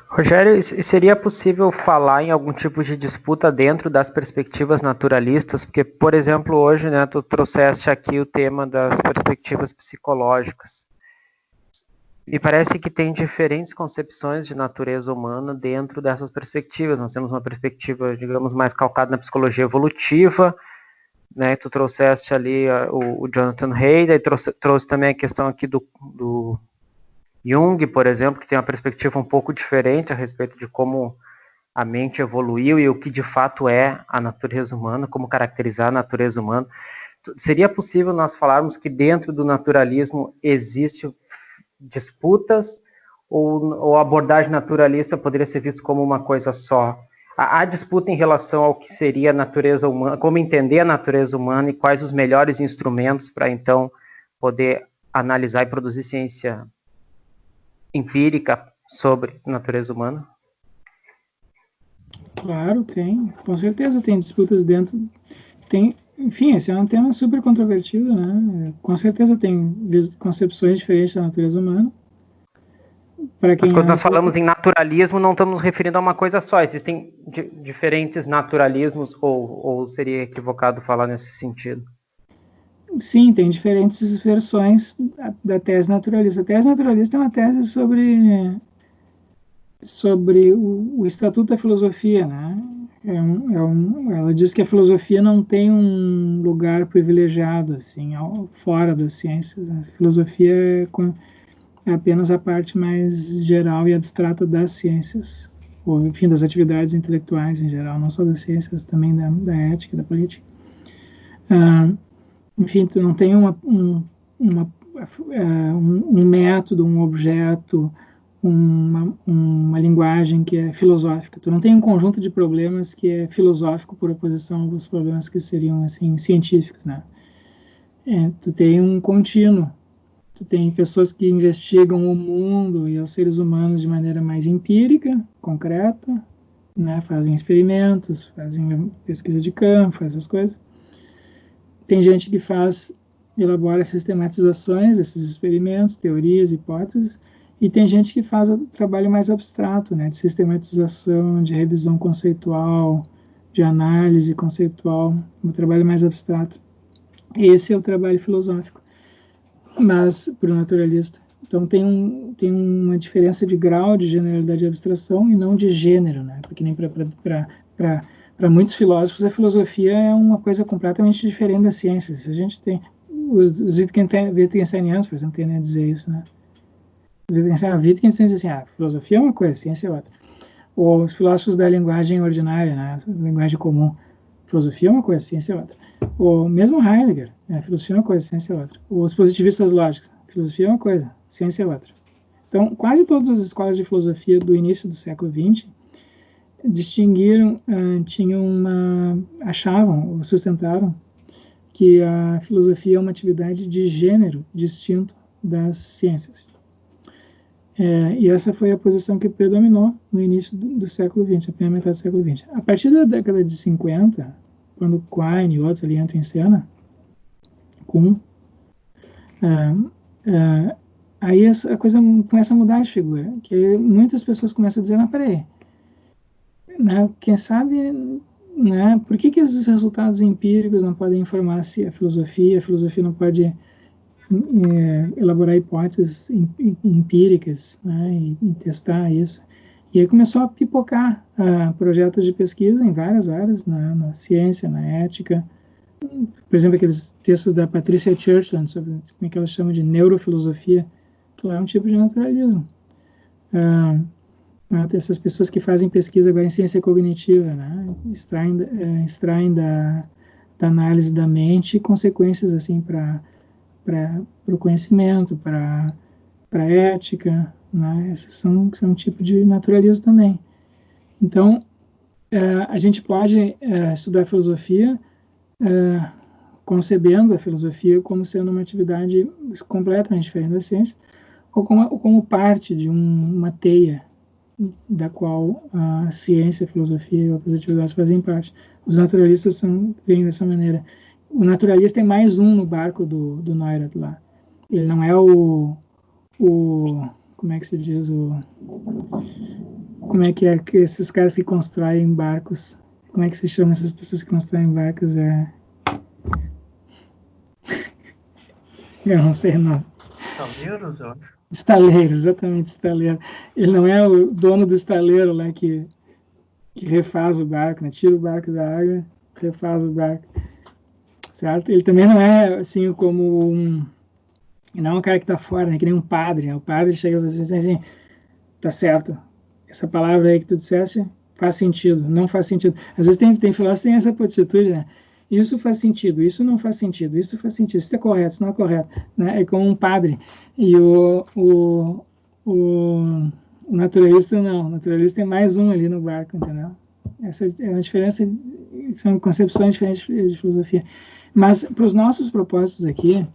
Rogério, seria possível falar em algum tipo de disputa dentro das perspectivas naturalistas? Porque, por exemplo, hoje, né, tu trouxeste aqui o tema das perspectivas psicológicas. Me parece que tem diferentes concepções de natureza humana dentro dessas perspectivas. Nós temos uma perspectiva, digamos, mais calcada na psicologia evolutiva, né? Tu trouxeste ali o Jonathan Haidt, e trouxe também a questão aqui do Jung, por exemplo, que tem uma perspectiva um pouco diferente a respeito de como a mente evoluiu e o que de fato é a natureza humana, como caracterizar a natureza humana. Seria possível nós falarmos que dentro do naturalismo existe disputas ou a abordagem naturalista poderia ser visto como uma coisa só? Há disputa em relação ao que seria a natureza humana, como entender a natureza humana e quais os melhores instrumentos para então poder analisar e produzir ciência empírica sobre a natureza humana? Claro, tem. Com certeza tem disputas dentro. Enfim, esse é um tema super controvertido, né? Com certeza tem concepções diferentes da natureza humana. Mas quando nós falamos em naturalismo, não estamos referindo a uma coisa só. Existem diferentes naturalismos, ou seria equivocado falar nesse sentido? Sim, tem diferentes versões da tese naturalista. A tese naturalista é uma tese sobre o estatuto da filosofia, né? Ela diz que a filosofia não tem um lugar privilegiado assim, fora das ciências. A filosofia é apenas a parte mais geral e abstrata das ciências, ou enfim, das atividades intelectuais em geral, não só das ciências, também da ética, da política. Enfim, tu não tem um método, um objeto, uma linguagem que é filosófica. Tu não tem um conjunto de problemas que é filosófico por oposição aos problemas que seriam assim científicos, né? Tu tem um contínuo. Tu tem pessoas que investigam o mundo e os seres humanos de maneira mais empírica, concreta, né? Fazem experimentos, fazem pesquisa de campo, fazem essas coisas. Tem gente que elabora sistematizações desses experimentos, teorias, hipóteses, e tem gente que faz o trabalho mais abstrato, né, de sistematização, de revisão conceitual, de análise conceitual, um trabalho mais abstrato. Esse é o trabalho filosófico, mas para o naturalista. Então tem uma diferença de grau de generalidade e abstração e não de gênero, né? Porque nem para muitos filósofos a filosofia é uma coisa completamente diferente das ciências. A gente tem os Wittgensteinianos, por exemplo, tendem a dizer isso, né? Wittgenstein diz assim, filosofia é uma coisa, ciência é outra. Ou os filósofos da linguagem ordinária, né? Linguagem comum, filosofia é uma coisa, ciência é outra. Ou mesmo Heidegger, né? Filosofia é uma coisa, ciência é outra. Ou os positivistas lógicos, filosofia é uma coisa, ciência é outra. Então, quase todas as escolas de filosofia do início do século XX distinguiram, achavam ou sustentaram que a filosofia é uma atividade de gênero distinto das ciências. E essa foi a posição que predominou no início do século XX, a primeira metade do século XX. A partir da década de 50, quando Quine e outros ali entram em cena, aí a coisa começa a mudar de figura, que muitas pessoas começam a dizer, não, peraí, né, quem sabe, né, por que esses resultados empíricos não podem informar a filosofia não pode elaborar hipóteses empíricas, né, e testar isso. E aí começou a pipocar projetos de pesquisa em várias áreas, na ciência, na ética. Por exemplo, aqueles textos da Patricia Churchland sobre como é que ela chama de neurofilosofia, que é um tipo de naturalismo. né? Tem essas pessoas que fazem pesquisa agora em ciência cognitiva, né? Extraem da análise da mente consequências assim para o conhecimento, para a ética, né? Esses são um tipo de naturalismo também. Então, a gente pode estudar filosofia concebendo a filosofia como sendo uma atividade completamente diferente da ciência, ou como parte de uma teia da qual a ciência, a filosofia e outras atividades fazem parte. Os naturalistas veem dessa maneira. O naturalista é mais um no barco do Neurath lá. Ele não é o como é que se diz, como é que esses caras que constroem barcos, como é que se chama essas pessoas que constroem barcos? Eu não sei não. Estaleiros, eu acho. Estaleiro, exatamente, estaleiro. Ele não é o dono do estaleiro lá que refaz o barco, né? Tira o barco da água, refaz o barco, certo? Ele também não é assim como não é um cara que está fora, né? Que nem um padre, né? O padre chega e diz assim, tá certo, essa palavra aí que tu disseste faz sentido, não faz sentido. Às vezes tem filósofos que tem essa atitude, né? Isso faz sentido, isso não faz sentido, isso faz sentido, isso é correto, isso não é correto, né? É como um padre. E o naturalista não, o naturalista tem mais um ali no barco, entendeu? Essa é uma diferença, são concepções diferentes de filosofia. Mas para os nossos propósitos aqui,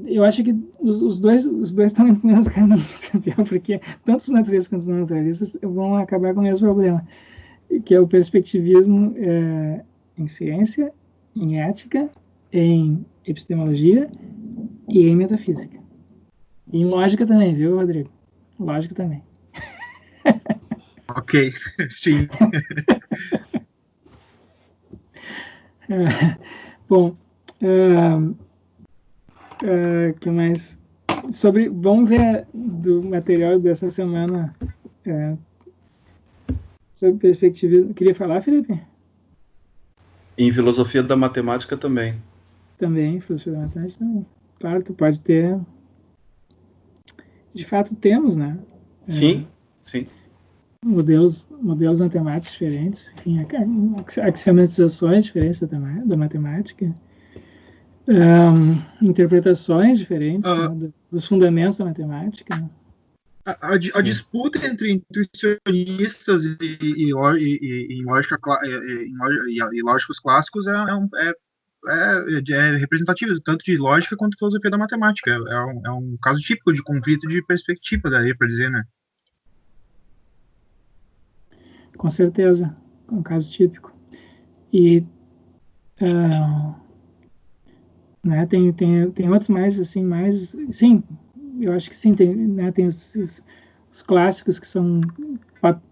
eu acho que os dois estão indo no mesmo caminho, entendeu? Porque tanto os naturalistas quanto os não naturalistas vão acabar com o mesmo problema, que é o perspectivismo em ciência, em ética, em epistemologia e em metafísica. E em lógica também, viu, Rodrigo? Lógica também. Ok, sim. Bom, que mais? Vamos ver do material dessa semana sobre perspectivismo. Queria falar, Felipe? Em filosofia da matemática também. Também, filosofia da matemática também. Claro, tu pode ter. De fato, temos, né? Sim, sim. Modelos matemáticos diferentes, enfim, axiomatizações diferentes da matemática, interpretações diferentes né, dos fundamentos da matemática. Né? A disputa entre intuicionistas e lógicos clássicos é representativo tanto de lógica quanto de filosofia da matemática. É um caso típico de conflito de perspectiva, daí para dizer, né? Com certeza, é um caso típico. E né, tem outros mais assim, sim, eu acho que sim, tem os clássicos que são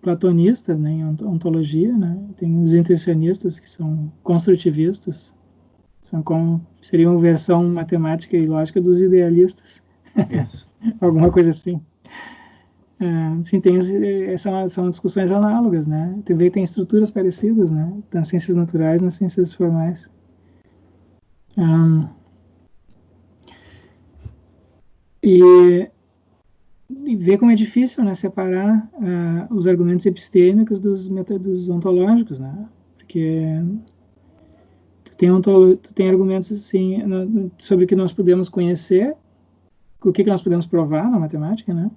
platonistas, né, em ontologia, né, tem os intuicionistas que são construtivistas, seriam versão matemática e lógica dos idealistas. Isso. Alguma coisa assim. Sim, são discussões análogas, né? Também tem estruturas parecidas, né? Nas ciências naturais, nas ciências formais. E ver como é difícil, né, separar os argumentos epistêmicos dos métodos ontológicos, né? Porque tu tem argumentos assim sobre o que nós podemos conhecer, o que nós podemos provar na matemática, né?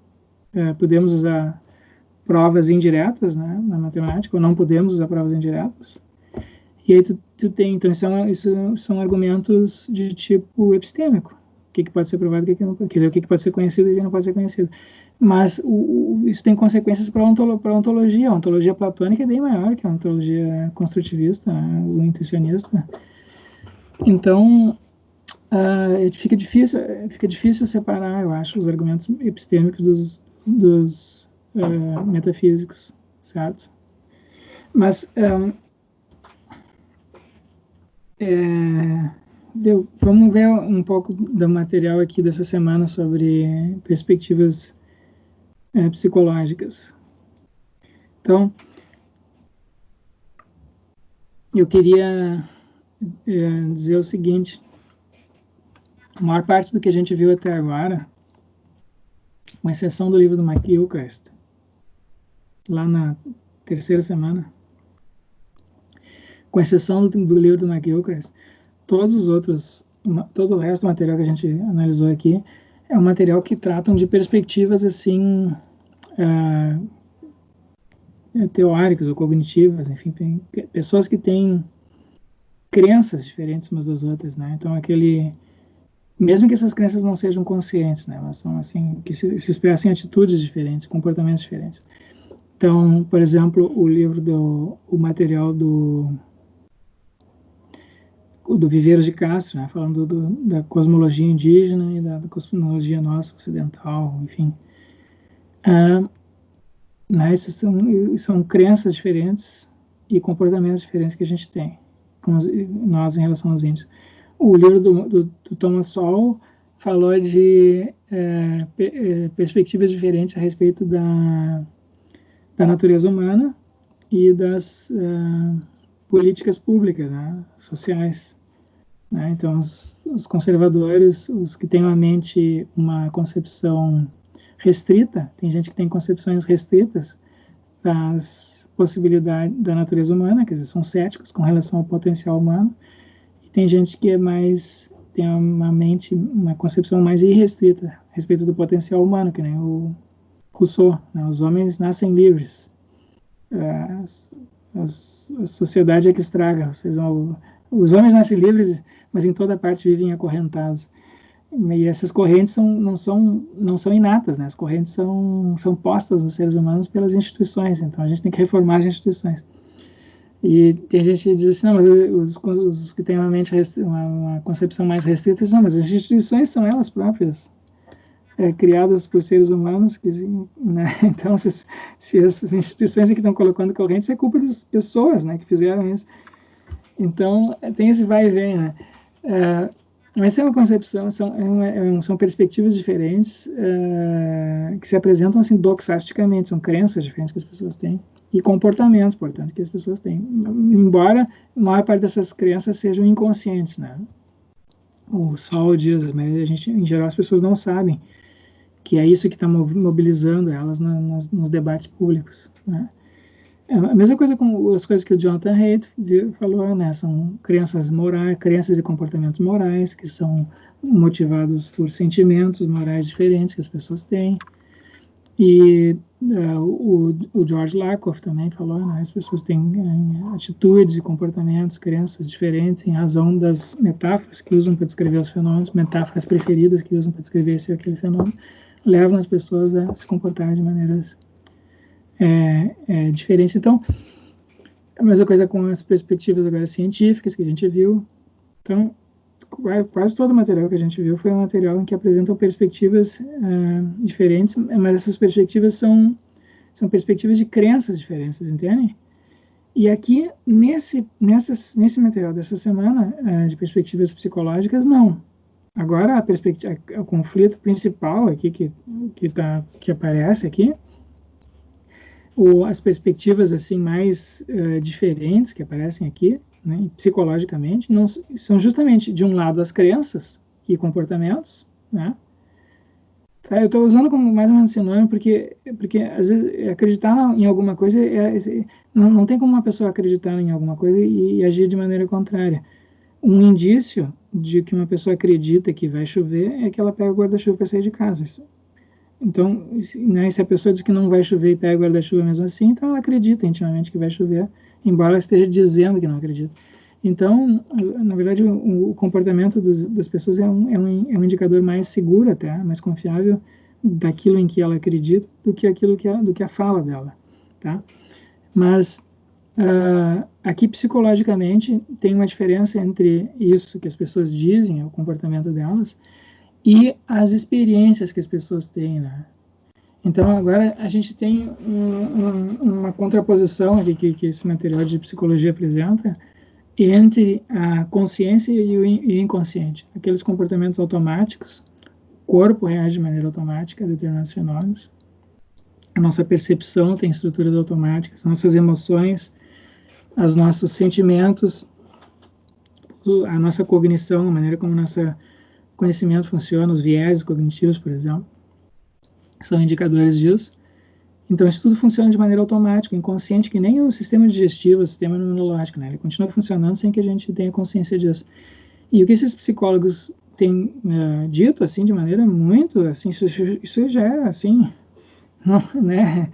Podemos usar provas indiretas, né, na matemática, ou não podemos usar provas indiretas. E aí tu tem, então isso são argumentos de tipo epistêmico. O que pode ser provado, o que não pode, quer dizer, o que pode ser conhecido e o que não pode ser conhecido. Mas isso tem consequências para a ontologia. A ontologia platônica é bem maior que a ontologia construtivista, né, o intuicionista. Então, fica difícil separar, eu acho, os argumentos epistêmicos dos metafísicos, certo? Mas vamos ver um pouco do material aqui dessa semana sobre perspectivas psicológicas. Então, eu queria dizer o seguinte: a maior parte do que a gente viu até agora, com exceção do livro do McGilchrist, lá na terceira semana, com exceção do livro do McGilchrist, todos os outros, todo o resto do material que a gente analisou aqui é um material que tratam de perspectivas assim teóricas ou cognitivas, enfim, tem pessoas que têm crenças diferentes umas das outras, né? Então mesmo que essas crenças não sejam conscientes, né? Elas são assim que se expressam em atitudes diferentes, comportamentos diferentes. Então, por exemplo, o material do Viveiros de Castro, né? Falando da cosmologia indígena e da cosmologia nossa ocidental, enfim. Né? Isso são crenças diferentes e comportamentos diferentes que a gente tem, nós em relação aos índios. O livro do Thomas Sowell falou de perspectivas diferentes a respeito da natureza humana e das políticas públicas, né, sociais. Né? Então, os conservadores, os que têm à mente uma concepção restrita, tem gente que tem concepções restritas das possibilidades da natureza humana, quer dizer, são céticos com relação ao potencial humano, e tem gente que tem uma concepção mais irrestrita a respeito do potencial humano, que nem o Rousseau, né? Os homens nascem livres, a sociedade é que estraga, ou seja, os homens nascem livres, mas em toda parte vivem acorrentados. E essas correntes não são inatas, né? As correntes são postas nos seres humanos pelas instituições, então a gente tem que reformar as instituições. E tem gente que diz assim, não, mas os que têm uma concepção mais restrita dizem, não, mas as instituições são elas próprias, criadas por seres humanos, né? Então se as instituições que estão colocando correntes, é culpa das pessoas, né, que fizeram isso. Então tem esse vai e vem, né? Mas é uma concepção, são perspectivas diferentes que se apresentam assim doxasticamente, são crenças diferentes que as pessoas têm e comportamentos, portanto, que as pessoas têm, embora a maior parte dessas crenças sejam inconscientes, né? O Sol diz, mas em geral as pessoas não sabem que é isso que está mobilizando elas nos debates públicos, né? A mesma coisa com as coisas que o Jonathan Haidt falou, né? São crenças morais, crenças e comportamentos morais que são motivados por sentimentos morais diferentes que as pessoas têm. E o George Lakoff também falou, né? As pessoas têm atitudes e comportamentos, crenças diferentes em razão das metáforas que usam para descrever os fenômenos, metáforas preferidas que usam para descrever esse ou aquele fenômeno, levam as pessoas a se comportarem de maneiras diferentes. Então, a mesma coisa com as perspectivas agora científicas que a gente viu. Então, quase todo o material que a gente viu foi um material em que apresentam perspectivas diferentes, mas essas perspectivas são perspectivas de crenças diferentes, entendem? E aqui, nesse material dessa semana, de perspectivas psicológicas, não. Agora, o conflito principal aqui que aparece aqui, as perspectivas assim mais diferentes que aparecem aqui, né, psicologicamente, não, são justamente, de um lado, as crenças e comportamentos, né? Tá, eu estou usando como mais ou menos sinônimo porque às vezes acreditar em alguma coisa não tem como uma pessoa acreditar em alguma coisa e agir de maneira contrária. Um indício de que uma pessoa acredita que vai chover é que ela pega o guarda-chuva para sair de casa. Então, né, se a pessoa diz que não vai chover e pega o guarda-chuva mesmo assim, então ela acredita intimamente que vai chover, embora ela esteja dizendo que não acredita. Então, na verdade, o comportamento das pessoas é um indicador mais seguro até, mais confiável daquilo em que ela acredita do que a fala dela, tá? Mas aqui psicologicamente tem uma diferença entre isso que as pessoas dizem, o comportamento delas, e as experiências que as pessoas têm, né? Então agora a gente tem uma contraposição aqui que esse material de psicologia apresenta entre a consciência e o inconsciente. Aqueles comportamentos automáticos, o corpo reage de maneira automática a determinados fenômenos, a nossa percepção tem estruturas automáticas, nossas emoções, os nossos sentimentos, a nossa cognição, a maneira como o nosso conhecimento funciona, os viés cognitivos, por exemplo, são indicadores disso. Então, isso tudo funciona de maneira automática, inconsciente, que nem o sistema digestivo, o sistema imunológico, né? Ele continua funcionando sem que a gente tenha consciência disso. E o que esses psicólogos têm dito, assim, de maneira muito, assim, isso já é, assim, não, né,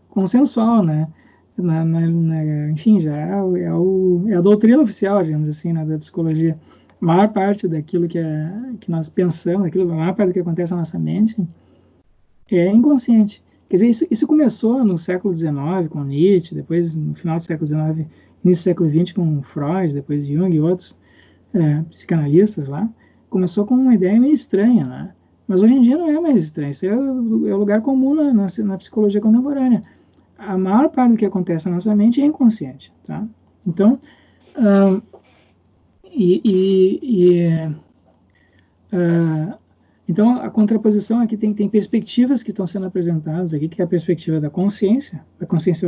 consensual, né? Enfim, já é a doutrina oficial, digamos assim, né, da psicologia. A maior parte daquilo que nós pensamos, a maior parte do que acontece na nossa mente é inconsciente. Quer dizer, isso começou no século XIX com Nietzsche, depois no final do século XIX, início do século XX com Freud, depois Jung e outros psicanalistas lá. Começou com uma ideia meio estranha, né? Mas hoje em dia não é mais estranho, isso é o lugar comum na psicologia contemporânea. A maior parte do que acontece na nossa mente é inconsciente, tá? Então, então a contraposição aqui tem perspectivas que estão sendo apresentadas aqui, que é a perspectiva da consciência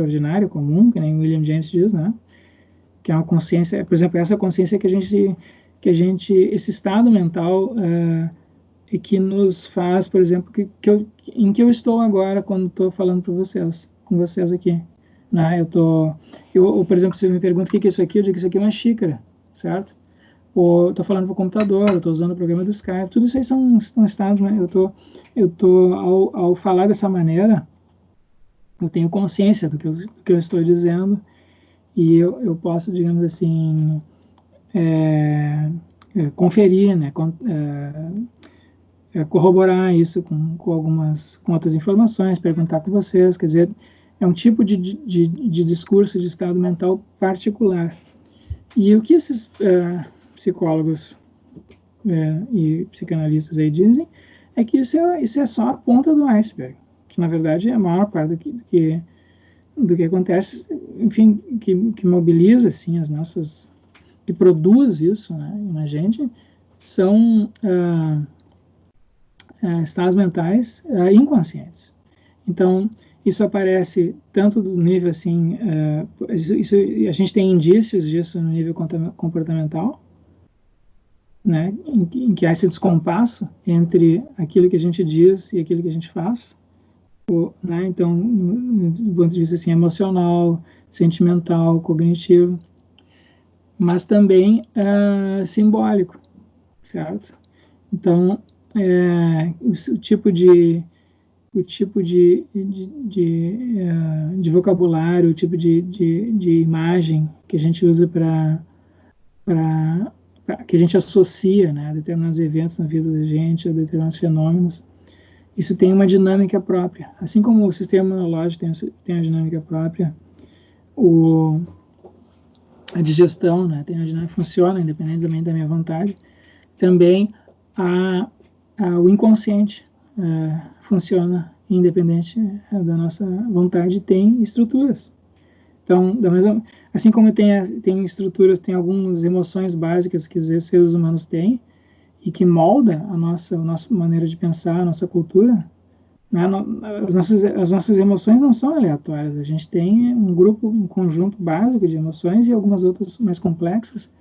ordinária, comum, que nem William James diz, né? Que é uma consciência, por exemplo, essa consciência que a gente esse estado mental que nos faz, por exemplo, em que eu estou agora quando estou falando com vocês aqui, né? Por exemplo, se você me pergunta o que é isso aqui, eu digo que isso aqui é uma xícara, certo? Ou estou falando para o computador, estou usando o programa do Skype, tudo isso aí são estados, né? Ao falar dessa maneira, eu tenho consciência do que eu estou dizendo e eu posso, digamos assim, conferir, né? Corroborar isso com outras informações, perguntar com vocês, quer dizer, é um tipo de discurso de estado mental particular. E o que esses psicólogos e psicanalistas aí dizem é que isso é só a ponta do iceberg, que na verdade é a maior parte do que acontece, enfim, que mobiliza assim as nossas, que produz isso, né, na gente, são estados mentais inconscientes. Então, isso aparece tanto do nível assim, a gente tem indícios disso no nível comportamental, né, em que há esse descompasso entre aquilo que a gente diz e aquilo que a gente faz, né, então, do ponto de vista assim, emocional, sentimental, cognitivo, mas também simbólico, certo? Então, o tipo de vocabulário, o tipo de imagem que a gente usa que a gente associa, né, a determinados eventos na vida da gente, a determinados fenômenos, isso tem uma dinâmica própria. Assim como o sistema imunológico tem a dinâmica própria, a digestão, né, tem a dinâmica, funciona independentemente da minha vontade, também o inconsciente funciona independente da nossa vontade, tem estruturas. Então, assim como tem estruturas, tem algumas emoções básicas que os seres humanos têm e que molda a nossa maneira de pensar, a nossa cultura, né? As nossas emoções não são aleatórias. A gente tem um conjunto básico de emoções e algumas outras mais complexas.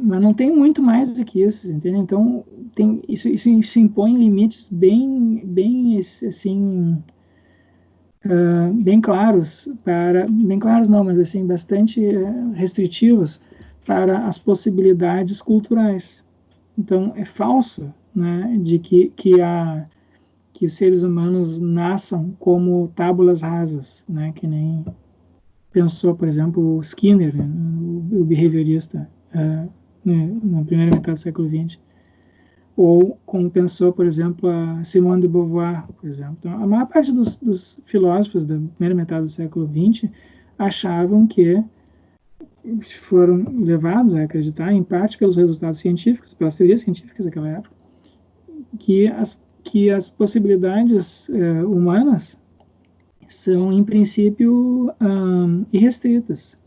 Mas não tem muito mais do que isso, entende? Então, isso impõe limites bem assim, bem claros bem claros não, mas assim bastante restritivos para as possibilidades culturais. Então é falso, né, de que os seres humanos nasçam como tábulas rasas, né, que nem pensou, por exemplo, o Skinner, né, o behaviorista, na primeira metade do século XX. Ou como pensou, por exemplo, a Simone de Beauvoir, por exemplo. Então, a maior parte dos filósofos da primeira metade do século XX achavam que foram levados a acreditar, em parte pelos resultados científicos, pelas teorias científicas daquela época, que as possibilidades humanas são, em princípio, irrestritas.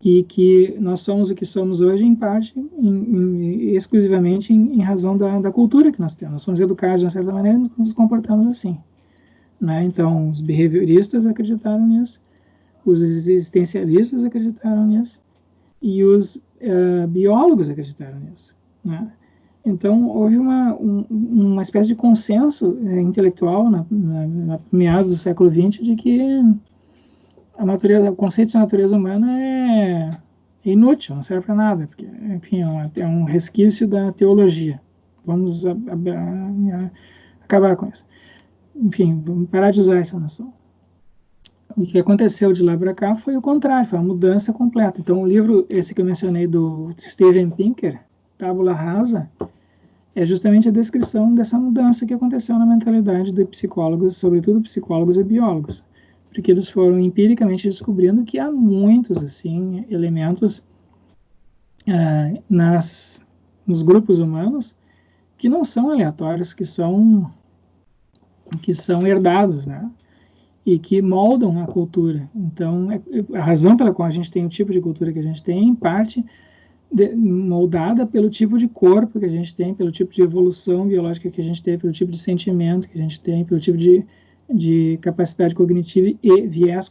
E que nós somos o que somos hoje, em parte, exclusivamente em razão da cultura que nós temos. Nós somos educados de uma certa maneira e nos comportamos assim, né? Então, os behavioristas acreditaram nisso, os existencialistas acreditaram nisso, e os biólogos acreditaram nisso, né? Então, houve uma espécie de consenso intelectual na meados do século XX de que o conceito de natureza humana é inútil, não serve para nada, porque, enfim, é um resquício da teologia. Vamos acabar com isso. Enfim, vamos parar de usar essa noção. O que aconteceu de lá para cá foi o contrário, foi uma mudança completa. Então, o livro, esse que eu mencionei do Steven Pinker, Tábula Rasa, é justamente a descrição dessa mudança que aconteceu na mentalidade de psicólogos, sobretudo psicólogos e biólogos, porque eles foram empiricamente descobrindo que há muitos assim elementos nos grupos humanos que não são aleatórios, que são herdados, né? E que moldam a cultura. Então, a razão pela qual a gente tem o tipo de cultura que a gente tem, em parte, moldada pelo tipo de corpo que a gente tem, pelo tipo de evolução biológica que a gente tem, pelo tipo de sentimento que a gente tem, pelo tipo de capacidade cognitiva e vieses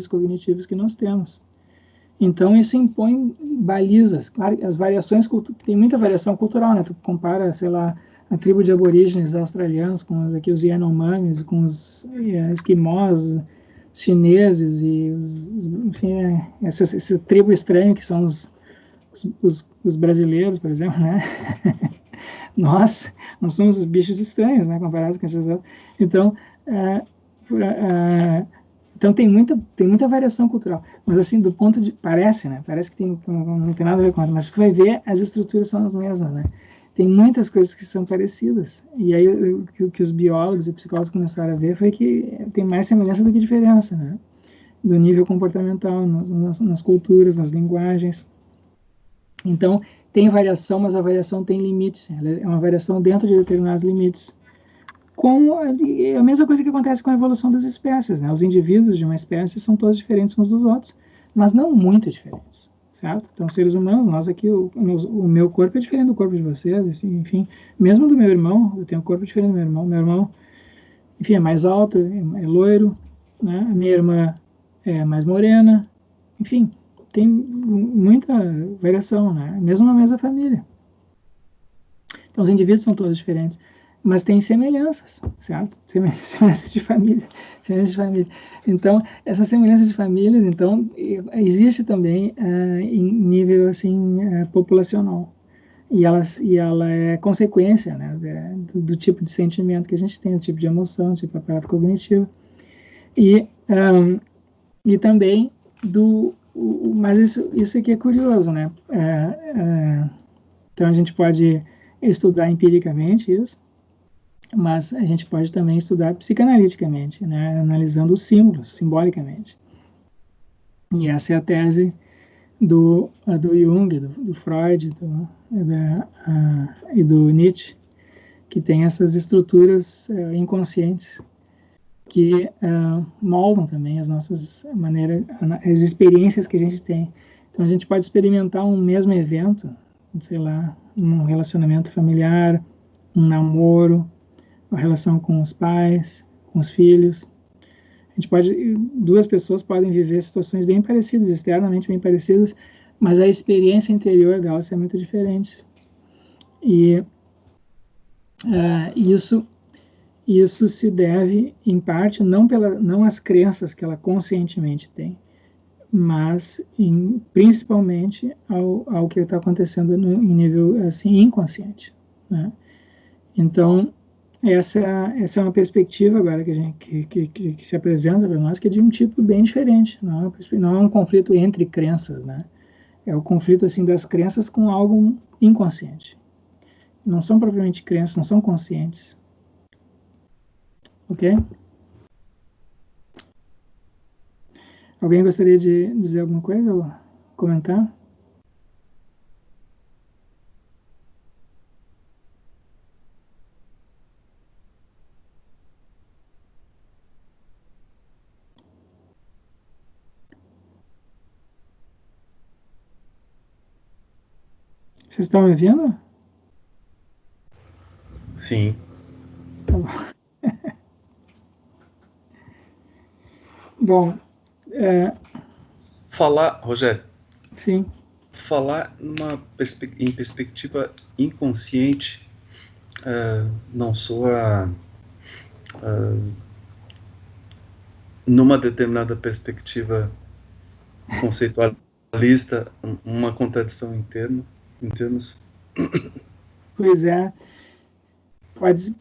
cognitivos que nós temos. Então, isso impõe balizas. Claro, as variações, tem muita variação cultural, né? Tu compara, sei lá, a tribo de aborígenes australianos com os Yanomamis, com os esquimós chineses e enfim, essa tribo estranha que são os brasileiros, por exemplo, né? Nós somos bichos estranhos, né? Comparados com esses outros. Então, então tem muita variação cultural, mas assim, do ponto de... Parece, né? Parece que não tem nada a ver com ela, mas se tu vai ver, as estruturas são as mesmas, né? Tem muitas coisas que são parecidas. E aí o que os biólogos e psicólogos começaram a ver foi que tem mais semelhança do que diferença, né? Do nível comportamental, nas culturas, nas linguagens. Então, tem variação, mas a variação tem limites. Ela é uma variação dentro de determinados limites. Como a mesma coisa que acontece com a evolução das espécies, né? Os indivíduos de uma espécie são todos diferentes uns dos outros, mas não muito diferentes, certo? Então, seres humanos, nós aqui, o meu corpo é diferente do corpo de vocês, assim, enfim, mesmo do meu irmão, eu tenho um corpo diferente do meu irmão, enfim, é mais alto, é loiro, né? A minha irmã é mais morena, enfim, tem muita variação, né? Mesmo na mesma família. Então, os indivíduos são todos diferentes, mas tem semelhanças, certo? Semelhanças de família. Então, essas semelhanças de famílias, então, existe também em nível assim populacional. E ela é consequência, né, do tipo de sentimento que a gente tem, do tipo de emoção, do tipo de aparato cognitivo. E também mas isso aqui é curioso, né? Então a gente pode estudar empiricamente isso, mas a gente pode também estudar psicanaliticamente, né? Analisando os símbolos, simbolicamente. E essa é a tese do Jung, do Freud e do Nietzsche, que tem essas estruturas inconscientes que moldam também as nossas maneiras, as experiências que a gente tem. Então a gente pode experimentar um mesmo evento, sei lá, um relacionamento familiar, um namoro, uma relação com os pais, com os filhos. Duas pessoas podem viver situações bem parecidas, externamente bem parecidas, mas a experiência interior delas é muito diferente. E isso se deve, em parte, não às crenças que ela conscientemente tem, mas principalmente ao que está acontecendo em nível assim, inconsciente, né? Então, essa é uma perspectiva agora que se apresenta para nós, que é de um tipo bem diferente. Não é um conflito entre crenças, né? É o conflito assim, das crenças com algo inconsciente. Não são propriamente crenças, não são conscientes. Ok? Alguém gostaria de dizer alguma coisa ou comentar? Vocês estão me ouvindo? Sim. Tá bom. Bom, Rogério, sim. falar em perspectiva inconsciente não soa numa determinada perspectiva conceitualista uma contradição em termos? Pois é, pode,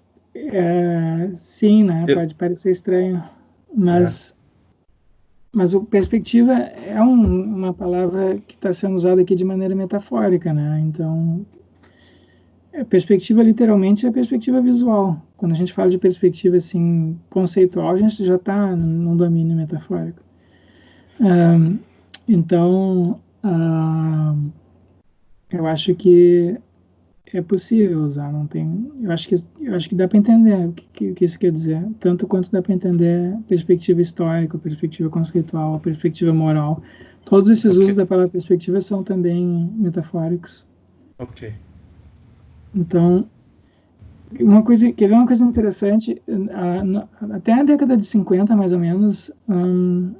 sim, né? Pode parecer estranho, mas o perspectiva é uma palavra que está sendo usada aqui de maneira metafórica, né? Então, perspectiva literalmente é perspectiva visual. Quando a gente fala de perspectiva assim conceitual, a gente já está num domínio metafórico. Então, eu acho que é possível usar, não tem. Eu acho que dá para entender o que isso quer dizer, tanto quanto dá para entender perspectiva histórica, perspectiva conceitual, perspectiva moral. Todos esses usos da palavra perspectiva são também metafóricos. Ok. Então, quer ver uma coisa interessante? Até a década de 50, mais ou menos,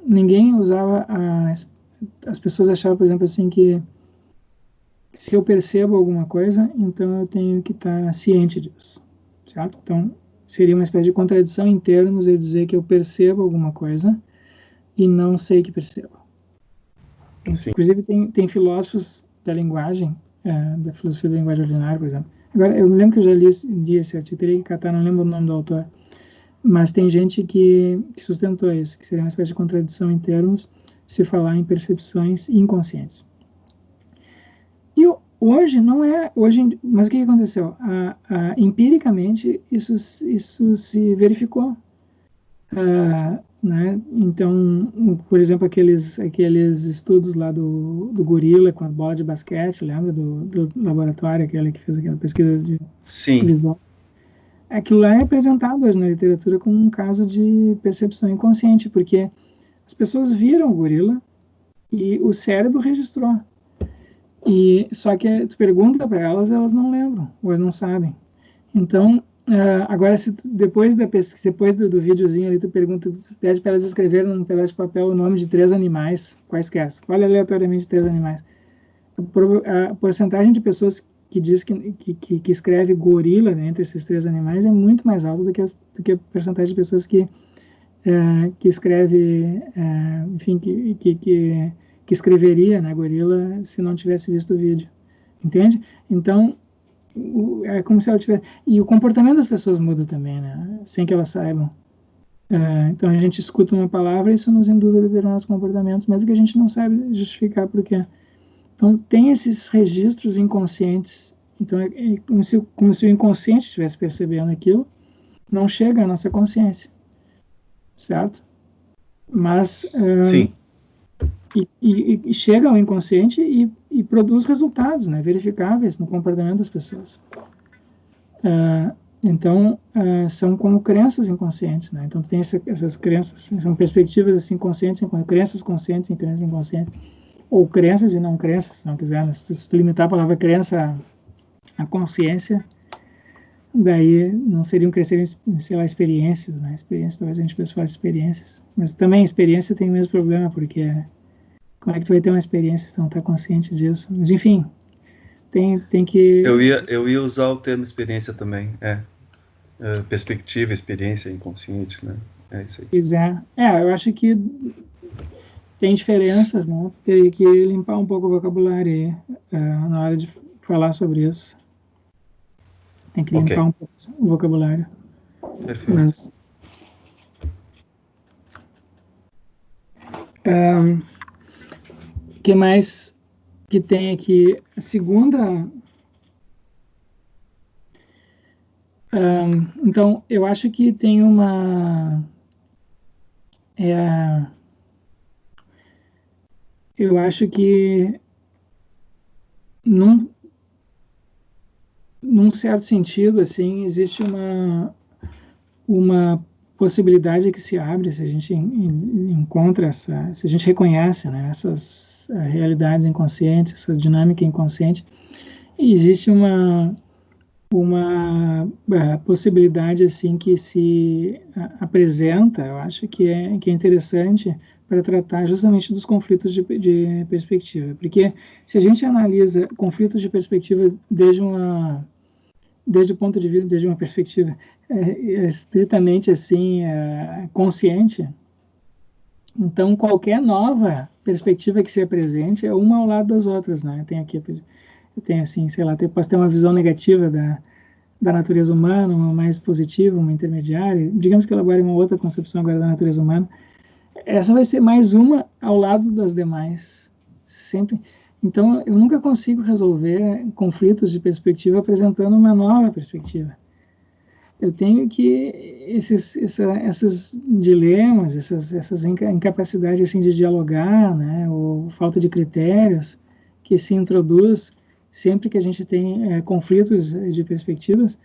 ninguém usava as pessoas achavam, por exemplo, assim, que se eu percebo alguma coisa, então eu tenho que estar ciente disso, certo? Então, seria uma espécie de contradição em termos eu dizer que eu percebo alguma coisa e não sei que percebo. Sim. Inclusive, tem filósofos da linguagem, da filosofia da linguagem ordinária, por exemplo. Agora, eu me lembro que eu já li esse artigo, teria que catar, não lembro o nome do autor, mas tem gente que sustentou isso, que seria uma espécie de contradição em termos se falar em percepções inconscientes. E hoje não é, mas o que aconteceu? Empiricamente isso se verificou, né? Então, por exemplo, aqueles estudos lá do gorila com a bola de basquete, lembra do laboratório, aquele que fez aquela pesquisa de visual? Aquilo lá é apresentado hoje na literatura como um caso de percepção inconsciente, porque as pessoas viram o gorila e o cérebro registrou. Só que tu pergunta para elas não lembram, ou elas não sabem. Então, agora, se depois do videozinho ali, tu pede para elas escreverem num pedaço de papel o nome de 3 animais, quaisquer, escolhe aleatoriamente 3 animais. A porcentagem de pessoas que diz que escreve gorila, né, entre esses 3 animais é muito mais alta do que a porcentagem de pessoas que escreve, enfim, que escreveria, né, gorila, se não tivesse visto o vídeo, entende? Então, é como se ela tivesse... E o comportamento das pessoas muda também, né, sem que elas saibam. Então, a gente escuta uma palavra e isso nos induz a determinados comportamentos, mesmo que a gente não saiba justificar por quê. Então, tem esses registros inconscientes. Então, é como se o inconsciente estivesse percebendo aquilo, não chega à nossa consciência, certo? Mas... Sim. E chega ao inconsciente e produz resultados, né, verificáveis no comportamento das pessoas. Então, são como crenças inconscientes, né? Então, tem essas crenças, são perspectivas assim, conscientes, crenças conscientes em crenças inconscientes, ou crenças e não crenças, se não quiser, né? Se tu limitar a palavra crença à consciência, daí não seriam crescer em, sei lá, experiências, né? Experiências, talvez a gente pense falar de experiências, mas também experiência tem o mesmo problema, porque como é que tu vai ter uma experiência se não está consciente disso? Mas, enfim, tem que... Eu ia usar o termo experiência também, perspectiva, experiência, inconsciente, né? É isso aí. Pois é. Eu acho que tem diferenças, né? Tem que limpar um pouco o vocabulário aí, na hora de falar sobre isso. Tem que limpar um pouco o vocabulário. Perfeito. Mas... o que mais que tem aqui? A segunda... então, eu acho que tem uma... eu acho que num certo sentido, assim, existe uma possibilidade que se abre se a gente encontra se a gente reconhece, né, essas realidades inconscientes, essa dinâmica inconsciente, e existe uma uma possibilidade assim que se apresenta, eu acho que é interessante para tratar justamente dos conflitos de perspectiva, porque se a gente analisa conflitos de perspectiva desde o ponto de vista, desde uma perspectiva estritamente assim consciente, então qualquer nova perspectiva que se apresente é uma ao lado das outras, né? Tem assim, sei lá, posso ter uma visão negativa da natureza humana, uma mais positiva, uma intermediária, digamos que eu elabore uma outra concepção agora da natureza humana, essa vai ser mais uma ao lado das demais, sempre. Então, eu nunca consigo resolver conflitos de perspectiva apresentando uma nova perspectiva. Eu tenho que esses dilemas, essas incapacidades assim de dialogar, né, ou falta de critérios que se introduz sempre que a gente tem conflitos de perspectivas,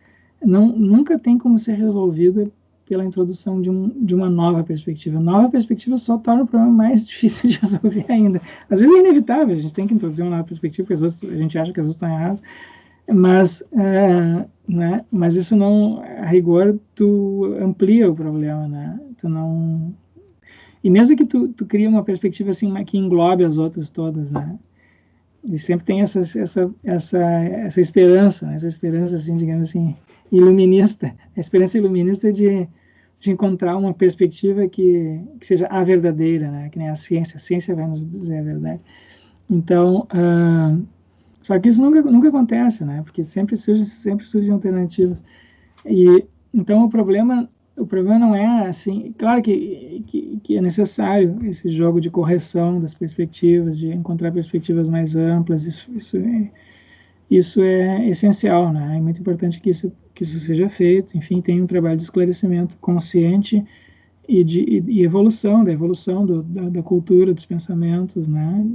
nunca tem como ser resolvida pela introdução de uma nova perspectiva. Nova perspectiva só torna o problema mais difícil de resolver ainda. Às vezes é inevitável, a gente tem que introduzir uma nova perspectiva, porque a gente acha que as outras estão erradas, mas isso não, a rigor, tu amplia o problema, né? Tu não... E mesmo que tu cria uma perspectiva assim que englobe as outras todas, né? E sempre tem essa esperança, né? Essa esperança, assim, digamos assim, iluminista, a esperança iluminista de encontrar uma perspectiva que seja a verdadeira, né? Que nem a ciência vai nos dizer a verdade. Então, só que isso nunca acontece, né? Porque sempre surgem alternativas. E então o problema não é assim, claro que é necessário esse jogo de correção das perspectivas, de encontrar perspectivas mais amplas, isso é essencial, né? É muito importante que isso seja feito. Enfim, tem um trabalho de esclarecimento consciente e evolução, da evolução da cultura, dos pensamentos, né?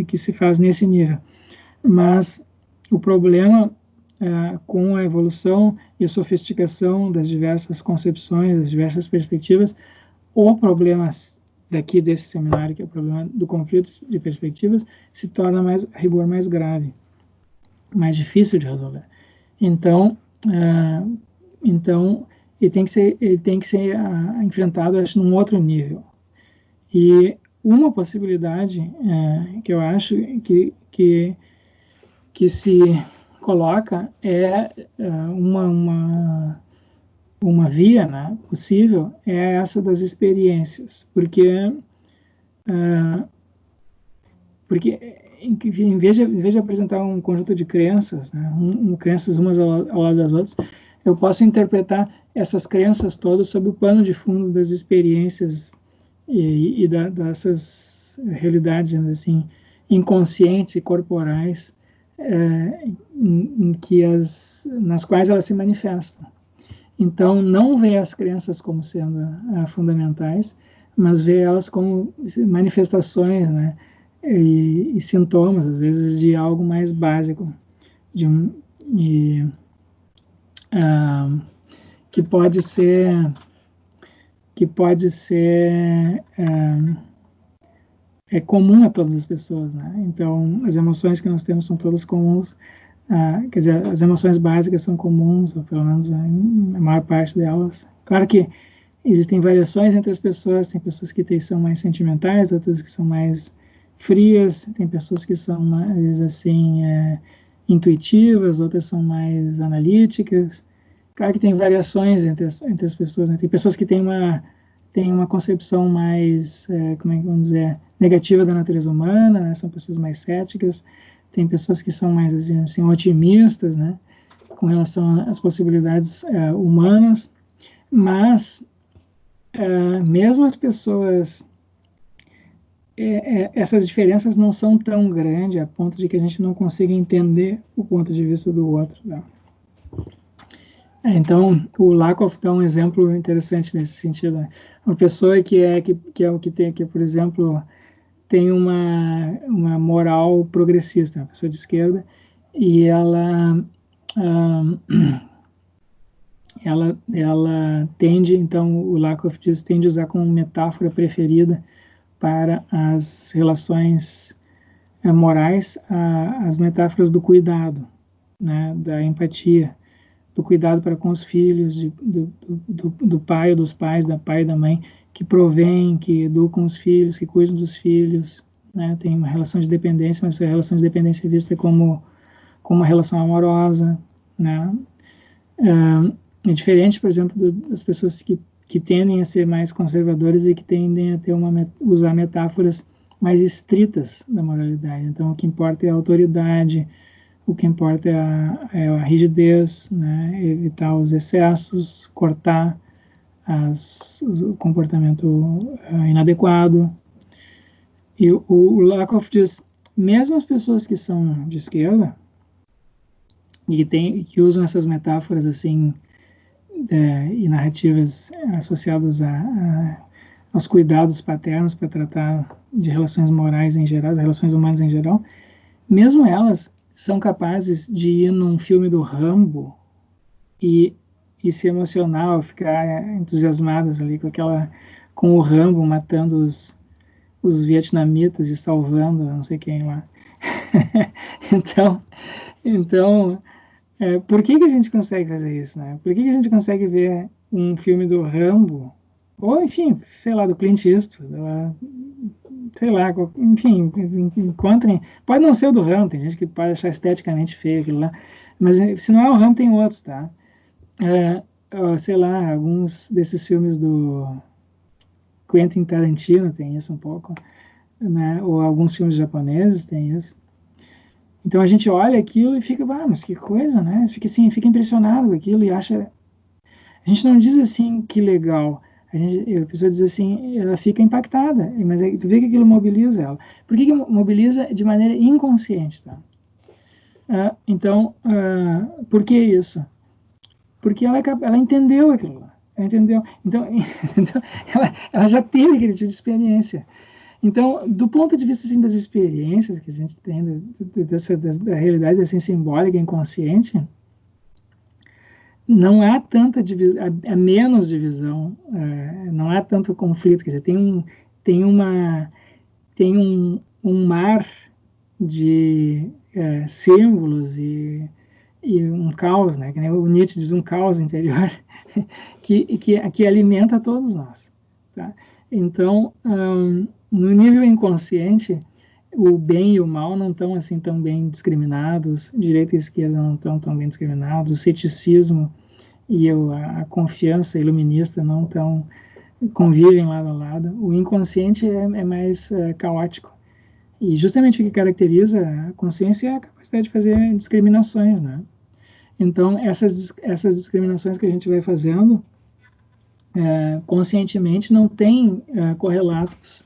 Que se faz nesse nível. Mas o problema com a evolução e a sofisticação das diversas concepções, das diversas perspectivas, o problema daqui desse seminário, que é o problema do conflito de perspectivas, se torna a rigor mais grave, mais difícil de resolver. Então, ele tem que ser enfrentado, acho, num outro nível. E uma possibilidade que eu acho que se coloca uma via, né, possível, é essa das experiências, porque em vez de apresentar um conjunto de crenças, né, crenças umas ao lado das outras, eu posso interpretar essas crenças todas sob o pano de fundo das experiências e dessas realidades, assim, inconscientes e corporais nas quais elas se manifestam. Então, não vê as crenças como sendo fundamentais, mas vê elas como manifestações, né, e sintomas, às vezes, de algo mais básico, que pode ser comum a todas as pessoas, né? Então, as emoções que nós temos são todas comuns, quer dizer, as emoções básicas são comuns, ou pelo menos a maior parte delas. Claro que existem variações entre as pessoas, tem pessoas que são mais sentimentais, outras que são mais frias, tem pessoas que são mais, assim, intuitivas, outras são mais analíticas. Claro que tem variações entre as pessoas, né? Tem pessoas que têm uma concepção mais, como é que vamos dizer, negativa da natureza humana, né? São pessoas mais céticas. Tem pessoas que são mais assim, otimistas, né? Com relação às possibilidades humanas. Mas, mesmo as pessoas, essas diferenças não são tão grandes a ponto de que a gente não consiga entender o ponto de vista do outro, né? Então, o Lakoff dá um exemplo interessante nesse sentido, né? Uma pessoa que por exemplo, tem uma moral progressista, uma pessoa de esquerda, e ela tende, então o Lakoff diz, tende a usar como metáfora preferida para as relações morais as metáforas do cuidado, né, da empatia, do cuidado para com os filhos, do pai ou dos pais, da pai e da mãe, que provém, que educam os filhos, que cuidam dos filhos, né? Tem uma relação de dependência, mas essa relação de dependência é vista como uma relação amorosa, né? É diferente, por exemplo, das pessoas que tendem a ser mais conservadoras e que tendem a usar metáforas mais estritas da moralidade. Então, o que importa é a autoridade, o que importa é a rigidez, né? Evitar os excessos, cortar o comportamento inadequado. E o Lakoff diz, mesmo as pessoas que são de esquerda e que usam essas metáforas assim e narrativas associadas aos cuidados paternos para tratar de relações morais em geral, relações humanas em geral, mesmo elas são capazes de ir num filme do Rambo e se emocionar, ficar entusiasmadas ali com o Rambo matando os vietnamitas e salvando não sei quem lá. Então por que a gente consegue fazer isso, né? Por que a gente consegue ver um filme do Rambo, ou enfim, sei lá, do Clint Eastwood, sei lá, enfim, encontrem, pode não ser o do Rambo, tem gente que pode achar esteticamente feio aquilo lá, mas se não é o Rambo tem outros, tá? Sei lá, alguns desses filmes do Quentin Tarantino tem isso um pouco, né? Ou alguns filmes japoneses tem isso. Então a gente olha aquilo e fica, mas que coisa, né? Fica impressionado com aquilo e acha. A gente não diz assim, que legal. A pessoa diz assim, ela fica impactada, mas tu vê que aquilo mobiliza ela. Por que mobiliza? De maneira inconsciente, tá? Então, por que isso? Porque ela entendeu aquilo lá. Ela entendeu. Então ela já teve aquele tipo de experiência. Então, do ponto de vista assim, das experiências que a gente tem, da realidade assim, simbólica e inconsciente, não há tanta divisão, há menos divisão, não há tanto conflito. Quer dizer, tem um mar de símbolos e um caos, né? Que nem o Nietzsche diz, um caos interior que alimenta todos nós, tá? Então, no nível inconsciente, o bem e o mal não estão assim tão bem discriminados, direita e esquerda não estão tão bem discriminados, o ceticismo e a confiança iluminista não convivem lado a lado. O inconsciente é mais caótico. E justamente o que caracteriza a consciência é a capacidade de fazer discriminações, né? Então, essas discriminações que a gente vai fazendo conscientemente não tem correlatos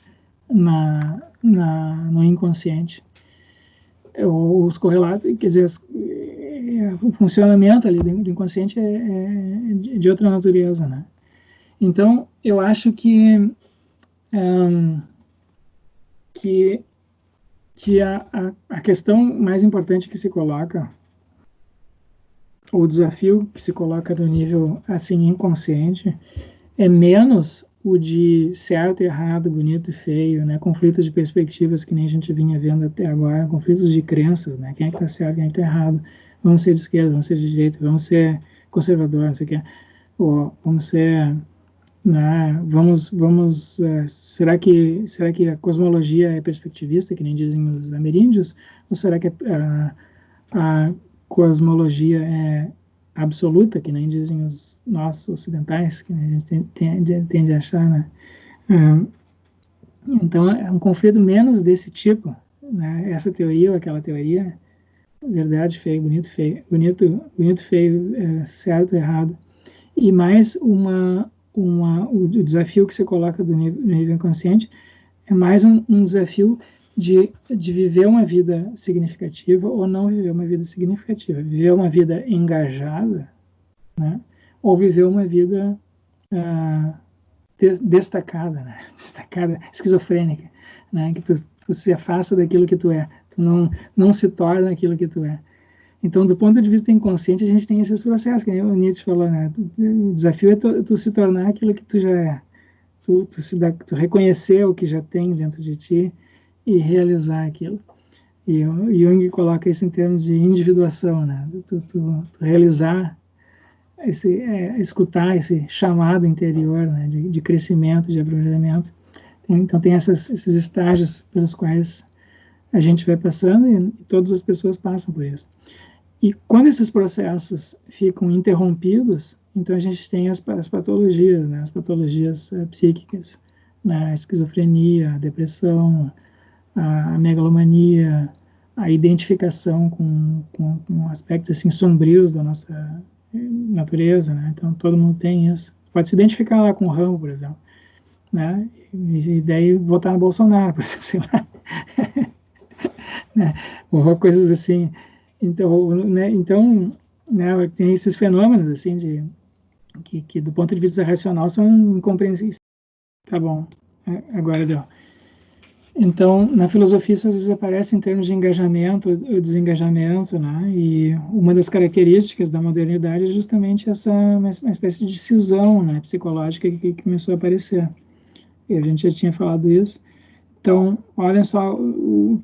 no inconsciente. Os correlatos, quer dizer, o funcionamento ali do inconsciente é de outra natureza, né? Então, eu acho que a questão mais importante que se coloca, o desafio que se coloca no nível assim inconsciente, é menos o de certo e errado, bonito e feio, né? Conflitos de perspectivas que nem a gente vinha vendo até agora, conflitos de crenças, né? Quem é que está certo, quem é que está errado? Vamos ser de esquerda, vamos ser de direita, vamos ser conservador, não sei o que, ou vamos ser, né? Será que a cosmologia é perspectivista, que nem dizem os ameríndios, ou será que a cosmologia é absoluta, que nem dizem os nossos ocidentais, que a gente tende a achar, né? Então, é um conflito menos desse tipo, né? Essa teoria ou aquela teoria, verdade, feio, bonito, feio, bonito, feio, certo, errado, e mais o desafio que você coloca no nível inconsciente é mais um desafio de viver uma vida significativa ou não viver uma vida significativa. Viver uma vida engajada, né? Ou viver uma vida destacada, né? Destacada, esquizofrênica, né? Que tu se afasta daquilo que tu é, tu não se torna aquilo que tu é. Então, do ponto de vista inconsciente, a gente tem esses processos, que o Nietzsche falou, né? O desafio é tu se tornar aquilo que tu já é, tu reconhecer o que já tem dentro de ti e realizar aquilo. E o Jung coloca isso em termos de individuação, né? Tu realizar escutar esse chamado interior, né, de crescimento, de aprimoramento. Então tem esses estágios pelos quais a gente vai passando e todas as pessoas passam por isso. E quando esses processos ficam interrompidos, então a gente tem as patologias, né, as patologias psíquicas, né, a esquizofrenia, a depressão, a megalomania, a identificação com aspectos assim sombrios da nossa natureza, né? Então todo mundo tem isso. Pode se identificar lá com o Rambo, por exemplo, né? E daí votar no Bolsonaro, por exemplo, sei lá. Né? Ou coisas assim. Então, né, tem esses fenômenos assim que do ponto de vista racional são incompreensíveis. Tá bom, agora deu. Então, na filosofia isso às vezes aparece em termos de engajamento ou desengajamento, né? E uma das características da modernidade é justamente uma espécie de cisão, né, psicológica que começou a aparecer. E a gente já tinha falado isso. Então, olha só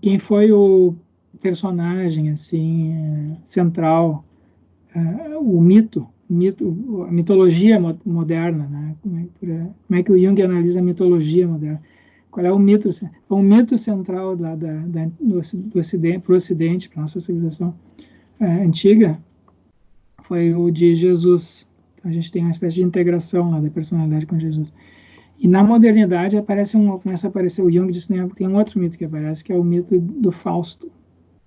quem foi o personagem assim central, o mito, a mitologia moderna, né? Como é que o Jung analisa a mitologia moderna? Qual é o mito? O mito central do Ocidente, para o Ocidente, para a nossa civilização antiga, foi o de Jesus. Então, a gente tem uma espécie de integração lá da personalidade com Jesus. E na modernidade começa a aparecer, o Jung disse, né, tem um outro mito que aparece, que é o mito do Fausto,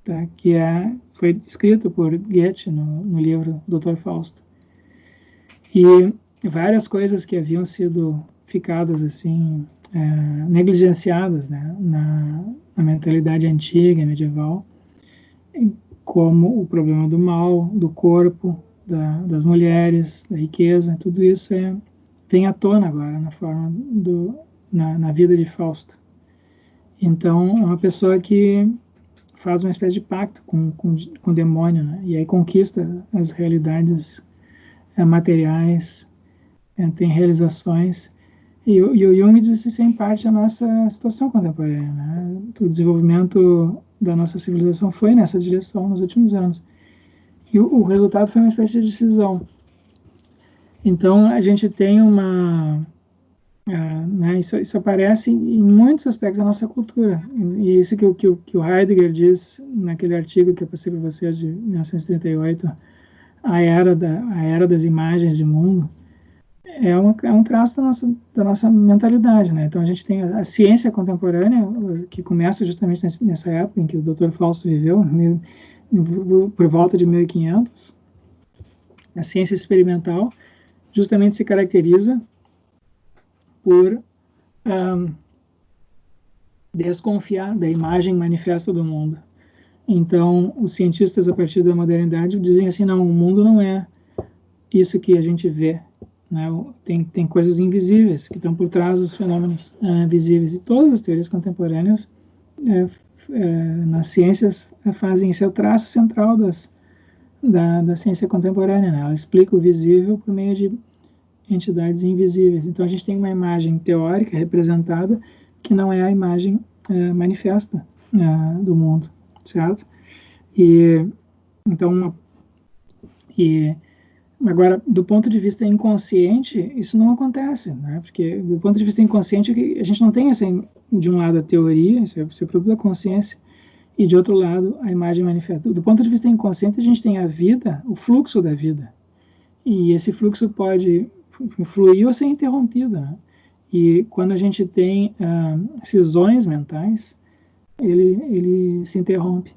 tá? Que foi escrito por Goethe no livro Dr. Fausto. E várias coisas que haviam sido ficadas assim negligenciadas, né, na mentalidade antiga, medieval, como o problema do mal, do corpo, das mulheres, da riqueza, tudo isso vem à tona agora na vida de Fausto. Então, é uma pessoa que faz uma espécie de pacto com o demônio, né, e aí conquista as realidades materiais, tem realizações. E o Jung diz que isso é em parte a nossa situação contemporânea, né? O desenvolvimento da nossa civilização foi nessa direção nos últimos anos. E o resultado foi uma espécie de cisão. Então, a gente tem né, isso aparece em muitos aspectos da nossa cultura. E isso que o Heidegger diz naquele artigo que eu passei para vocês de 1938, a era das imagens de mundo, é um traço da nossa mentalidade, né? Então a gente tem a ciência contemporânea, que começa justamente nessa época em que o Dr. Fausto viveu, por volta de 1500. A ciência experimental justamente se caracteriza por desconfiar da imagem manifesta do mundo. Então, os cientistas, a partir da modernidade, dizem assim, não, o mundo não é isso que a gente vê, né? Tem coisas invisíveis que estão por trás dos fenômenos visíveis. E todas as teorias contemporâneas nas ciências fazem esse traço central da ciência contemporânea, né? Ela explica o visível por meio de entidades invisíveis. Então, a gente tem uma imagem teórica representada que não é a imagem manifesta do mundo, certo? Agora, do ponto de vista inconsciente, isso não acontece, né? Porque do ponto de vista inconsciente, a gente não tem de um lado a teoria, isso é produto da consciência, e de outro lado a imagem manifesta. Do ponto de vista inconsciente, a gente tem a vida, o fluxo da vida, e esse fluxo pode fluir ou ser interrompido, né? E quando a gente tem cisões mentais, ele se interrompe.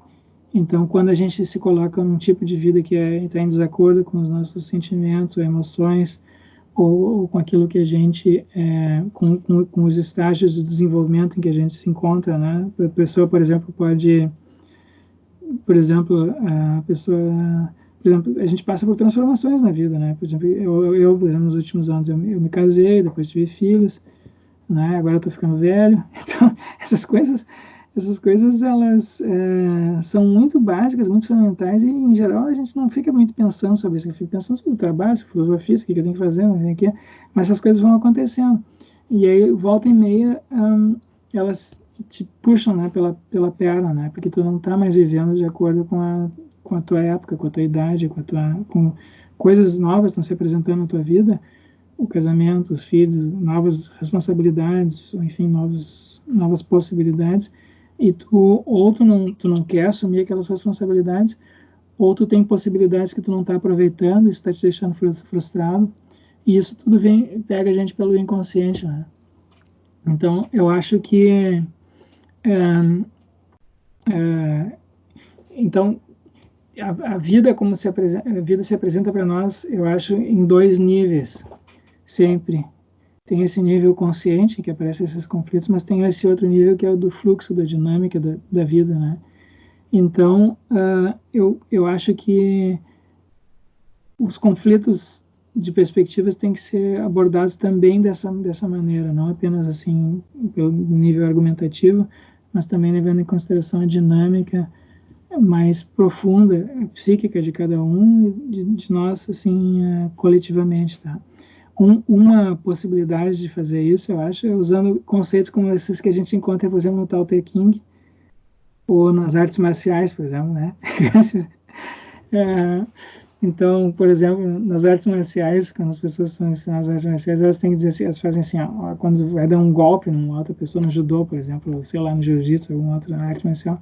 Então, quando a gente se coloca num tipo de vida que está em desacordo com os nossos sentimentos ou emoções, ou com aquilo que a gente, com os estágios de desenvolvimento em que a gente se encontra, né? A pessoa, por exemplo, a gente passa por transformações na vida, né? Por exemplo, eu por exemplo, nos últimos anos, eu me casei, depois tive filhos, né? Agora eu estou ficando velho. Então, essas coisas elas são muito básicas, muito fundamentais, e em geral a gente não fica muito pensando sobre isso, fica pensando sobre o trabalho, sobre filosofia, o que eu tenho que fazer, mas essas coisas vão acontecendo. E aí, volta e meia, elas te puxam, né, pela perna, né, porque tu não está mais vivendo de acordo com com a tua época, com a tua idade, com coisas novas que estão se apresentando na tua vida, o casamento, os filhos, novas responsabilidades, enfim, novas possibilidades, e tu não quer assumir aquelas responsabilidades, ou tu tem possibilidades que tu não está aproveitando, isso está te deixando frustrado, e isso tudo pega a gente pelo inconsciente, né? Então, eu acho que então a vida a vida se apresenta para nós, eu acho, em dois níveis, sempre. Tem esse nível consciente que aparecem esses conflitos, mas tem esse outro nível que é o do fluxo, da dinâmica da vida, né? Então, eu acho que os conflitos de perspectivas têm que ser abordados também dessa maneira, não apenas assim pelo nível argumentativo, mas também levando em consideração a dinâmica mais profunda, psíquica de cada um e de nós, assim, coletivamente, tá? Uma possibilidade de fazer isso, eu acho, é usando conceitos como esses que a gente encontra, por exemplo, no Tao Te Ching, ou nas artes marciais, por exemplo, né? Então, por exemplo, nas artes marciais, quando as pessoas são ensinadas artes marciais, elas têm que dizer assim, elas fazem assim, ó, quando vai dar um golpe numa outra pessoa, no judô, por exemplo, ou sei lá, no jiu-jitsu, alguma outra arte marcial,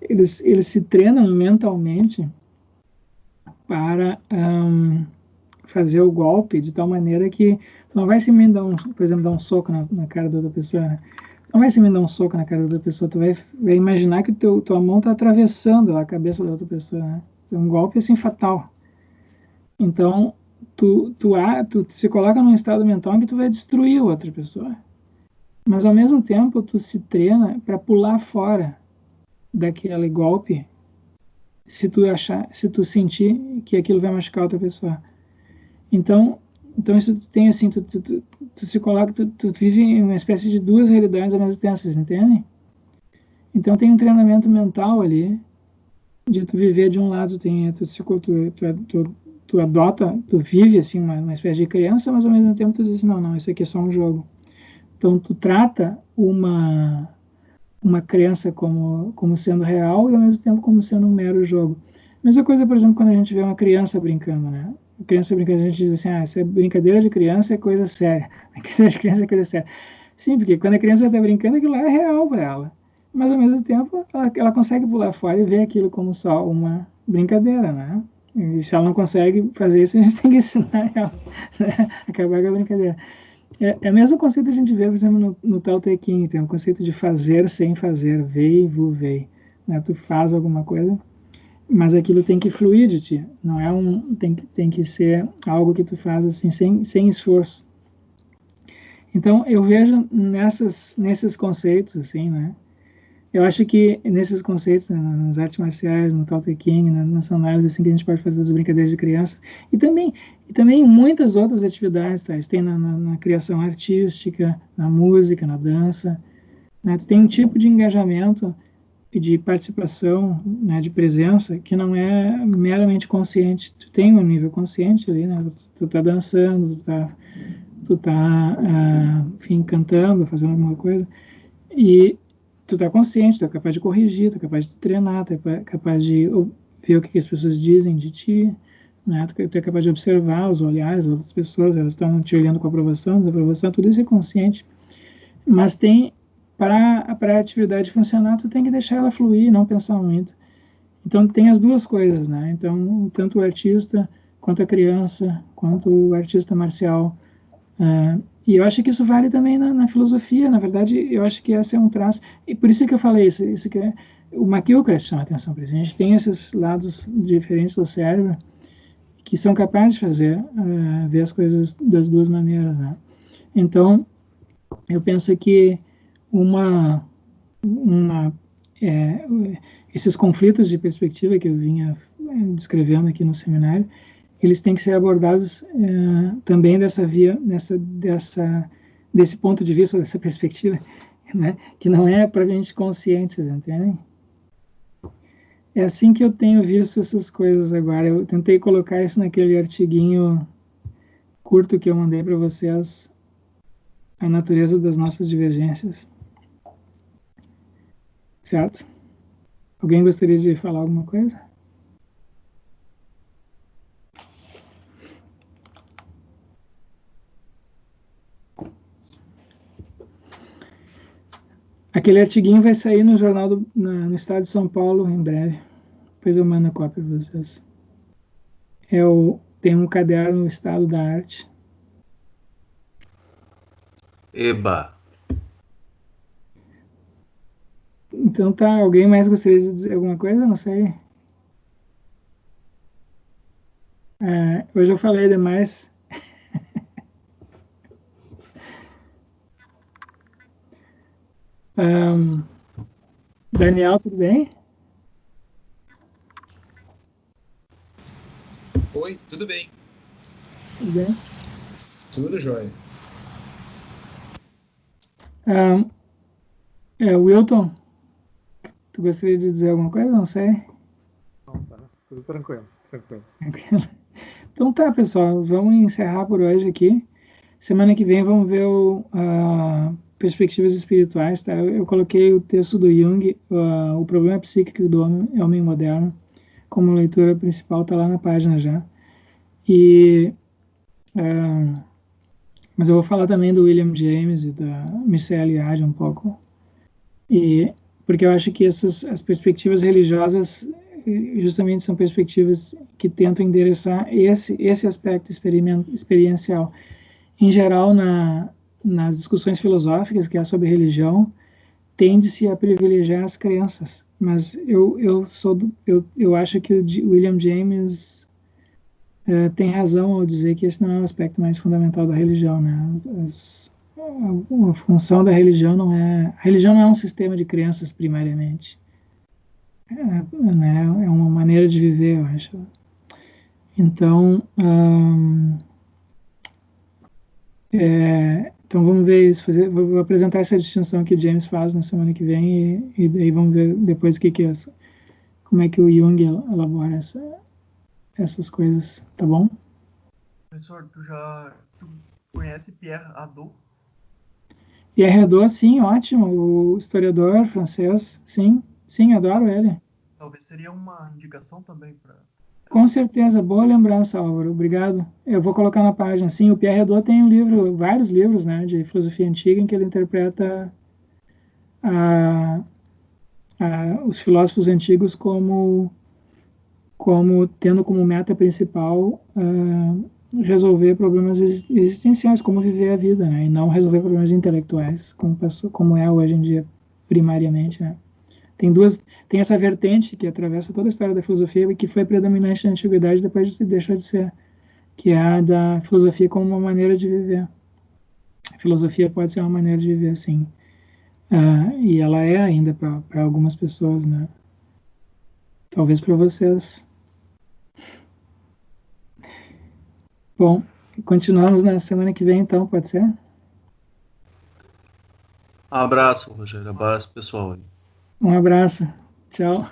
eles se treinam mentalmente para fazer o golpe de tal maneira que tu não vai simplesmente por exemplo, dar um soco na cara da outra pessoa, né? Não vai simplesmente dar um soco na cara da outra pessoa, tu vai imaginar que tua mão está atravessando a cabeça da outra pessoa, né? É um golpe assim fatal. Então, tu se coloca num estado mental em que tu vai destruir a outra pessoa. Mas ao mesmo tempo, tu se treina para pular fora daquele golpe se tu sentir que aquilo vai machucar outra pessoa. Então isso tem assim, tu se coloca, tu vive em uma espécie de duas realidades ao mesmo tempo, vocês entendem? Então tem um treinamento mental ali, de tu viver de um lado, tu adota, tu vive assim uma espécie de criança, mas ao mesmo tempo tu diz, não, isso aqui é só um jogo. Então tu trata uma crença como sendo real e ao mesmo tempo como sendo um mero jogo. Mesma coisa, por exemplo, quando a gente vê uma criança brincando, né? A criança brincando, a gente diz assim, isso é brincadeira de criança, é coisa séria. Brincadeira de criança é coisa séria. Sim, porque quando a criança está brincando, aquilo lá é real para ela. Mas ao mesmo tempo, ela consegue pular fora e ver aquilo como só uma brincadeira, né? E se ela não consegue fazer isso, a gente tem que ensinar ela, né? Acabar com a brincadeira. É o mesmo conceito que a gente vê, por exemplo, no Tao Te Ching, tem o conceito de fazer sem fazer, vei, vu, vei. Né? Tu faz alguma coisa, mas aquilo tem que fluir de ti, não é tem que ser algo que tu faz assim sem esforço. Então eu vejo nesses conceitos assim, né? Eu acho que nesses conceitos, né, nas artes marciais, no Tao Te Ching, nas análises assim que a gente pode fazer das brincadeiras de crianças, e também em muitas outras atividades, tá? Tem na criação artística, na música, na dança, né? Tu tem um tipo de engajamento e de participação, né, de presença, que não é meramente consciente. Tu tem um nível consciente ali, né? Tu tá dançando, tu tá enfim, cantando, fazendo alguma coisa, e tu tá consciente, tu é capaz de corrigir, tu é capaz de treinar, tu é capaz de ver o que as pessoas dizem de ti, né? Tu é capaz de observar os olhares das outras pessoas, elas estão te olhando com aprovação, desaprovação, tudo isso é consciente. Mas para a atividade funcionar, tu tem que deixar ela fluir, não pensar muito. Então tem as duas coisas, né? Então tanto o artista quanto a criança, quanto o artista marcial. E eu acho que isso vale também na filosofia. Na verdade, eu acho que esse é um traço, e por isso que eu falei isso que o McGilchrist chama atenção para isso. A gente tem esses lados diferentes do cérebro que são capazes de fazer ver as coisas das duas maneiras, né? Então eu penso que esses conflitos de perspectiva que eu vinha descrevendo aqui no seminário, eles têm que ser abordados também desse ponto de vista, dessa perspectiva, né? Que não é para a gente consciente, vocês entendem? É assim que eu tenho visto essas coisas agora. Eu tentei colocar isso naquele artiguinho curto que eu mandei para vocês, a natureza das nossas divergências. Certo? Alguém gostaria de falar alguma coisa? Aquele artiguinho vai sair no jornal no estado de São Paulo em breve. Depois eu mando a cópia para vocês. Tem um caderno no estado da arte. Eba! Então tá, alguém mais gostaria de dizer alguma coisa? Não sei. Hoje eu falei demais. Daniel, tudo bem? Oi, tudo bem? Tudo bem? Tudo jóia. Wilton, tu gostaria de dizer alguma coisa? Não sei. Não, tá. Tudo tranquilo. Então tá, pessoal, vamos encerrar por hoje aqui. Semana que vem vamos ver perspectivas espirituais, tá? Eu coloquei o texto do Jung, o problema psíquico do homem moderno, como leitura principal, tá lá na página já. Mas eu vou falar também do William James e da Mircea Eliade um pouco, porque eu acho que as perspectivas religiosas justamente são perspectivas que tentam endereçar esse aspecto experiencial. Em geral, nas discussões filosóficas, que é sobre religião, tende-se a privilegiar as crenças, mas eu acho que o William James tem razão ao dizer que esse não é o aspecto mais fundamental da religião, né? A função da religião não é... A religião não é um sistema de crenças, primariamente. É uma maneira de viver, eu acho. Então, então vamos ver isso. Vou apresentar essa distinção que o James faz na semana que vem e daí vamos ver depois como é que o Jung elabora essas coisas, tá bom? Professor, tu conhece Pierre Hadot? Pierre Hadot, sim, ótimo. O historiador francês, sim, adoro ele. Talvez seria uma indicação também para... Com certeza, boa lembrança, Álvaro, obrigado. Eu vou colocar na página. Sim, o Pierre Hadot tem vários livros, né, de filosofia antiga em que ele interpreta os filósofos antigos como tendo como meta principal resolver problemas existenciais, como viver a vida, né, e não resolver problemas intelectuais, como é hoje em dia, primariamente, né. Tem essa vertente que atravessa toda a história da filosofia e que foi predominante na antiguidade, depois deixou de ser, que é a da filosofia como uma maneira de viver. A filosofia pode ser uma maneira de viver, sim. E ela é ainda para algumas pessoas, né? Talvez para vocês. Bom, continuamos na semana que vem, então, pode ser? Abraço, Rogério. Abraço, pessoal. Um abraço. Tchau.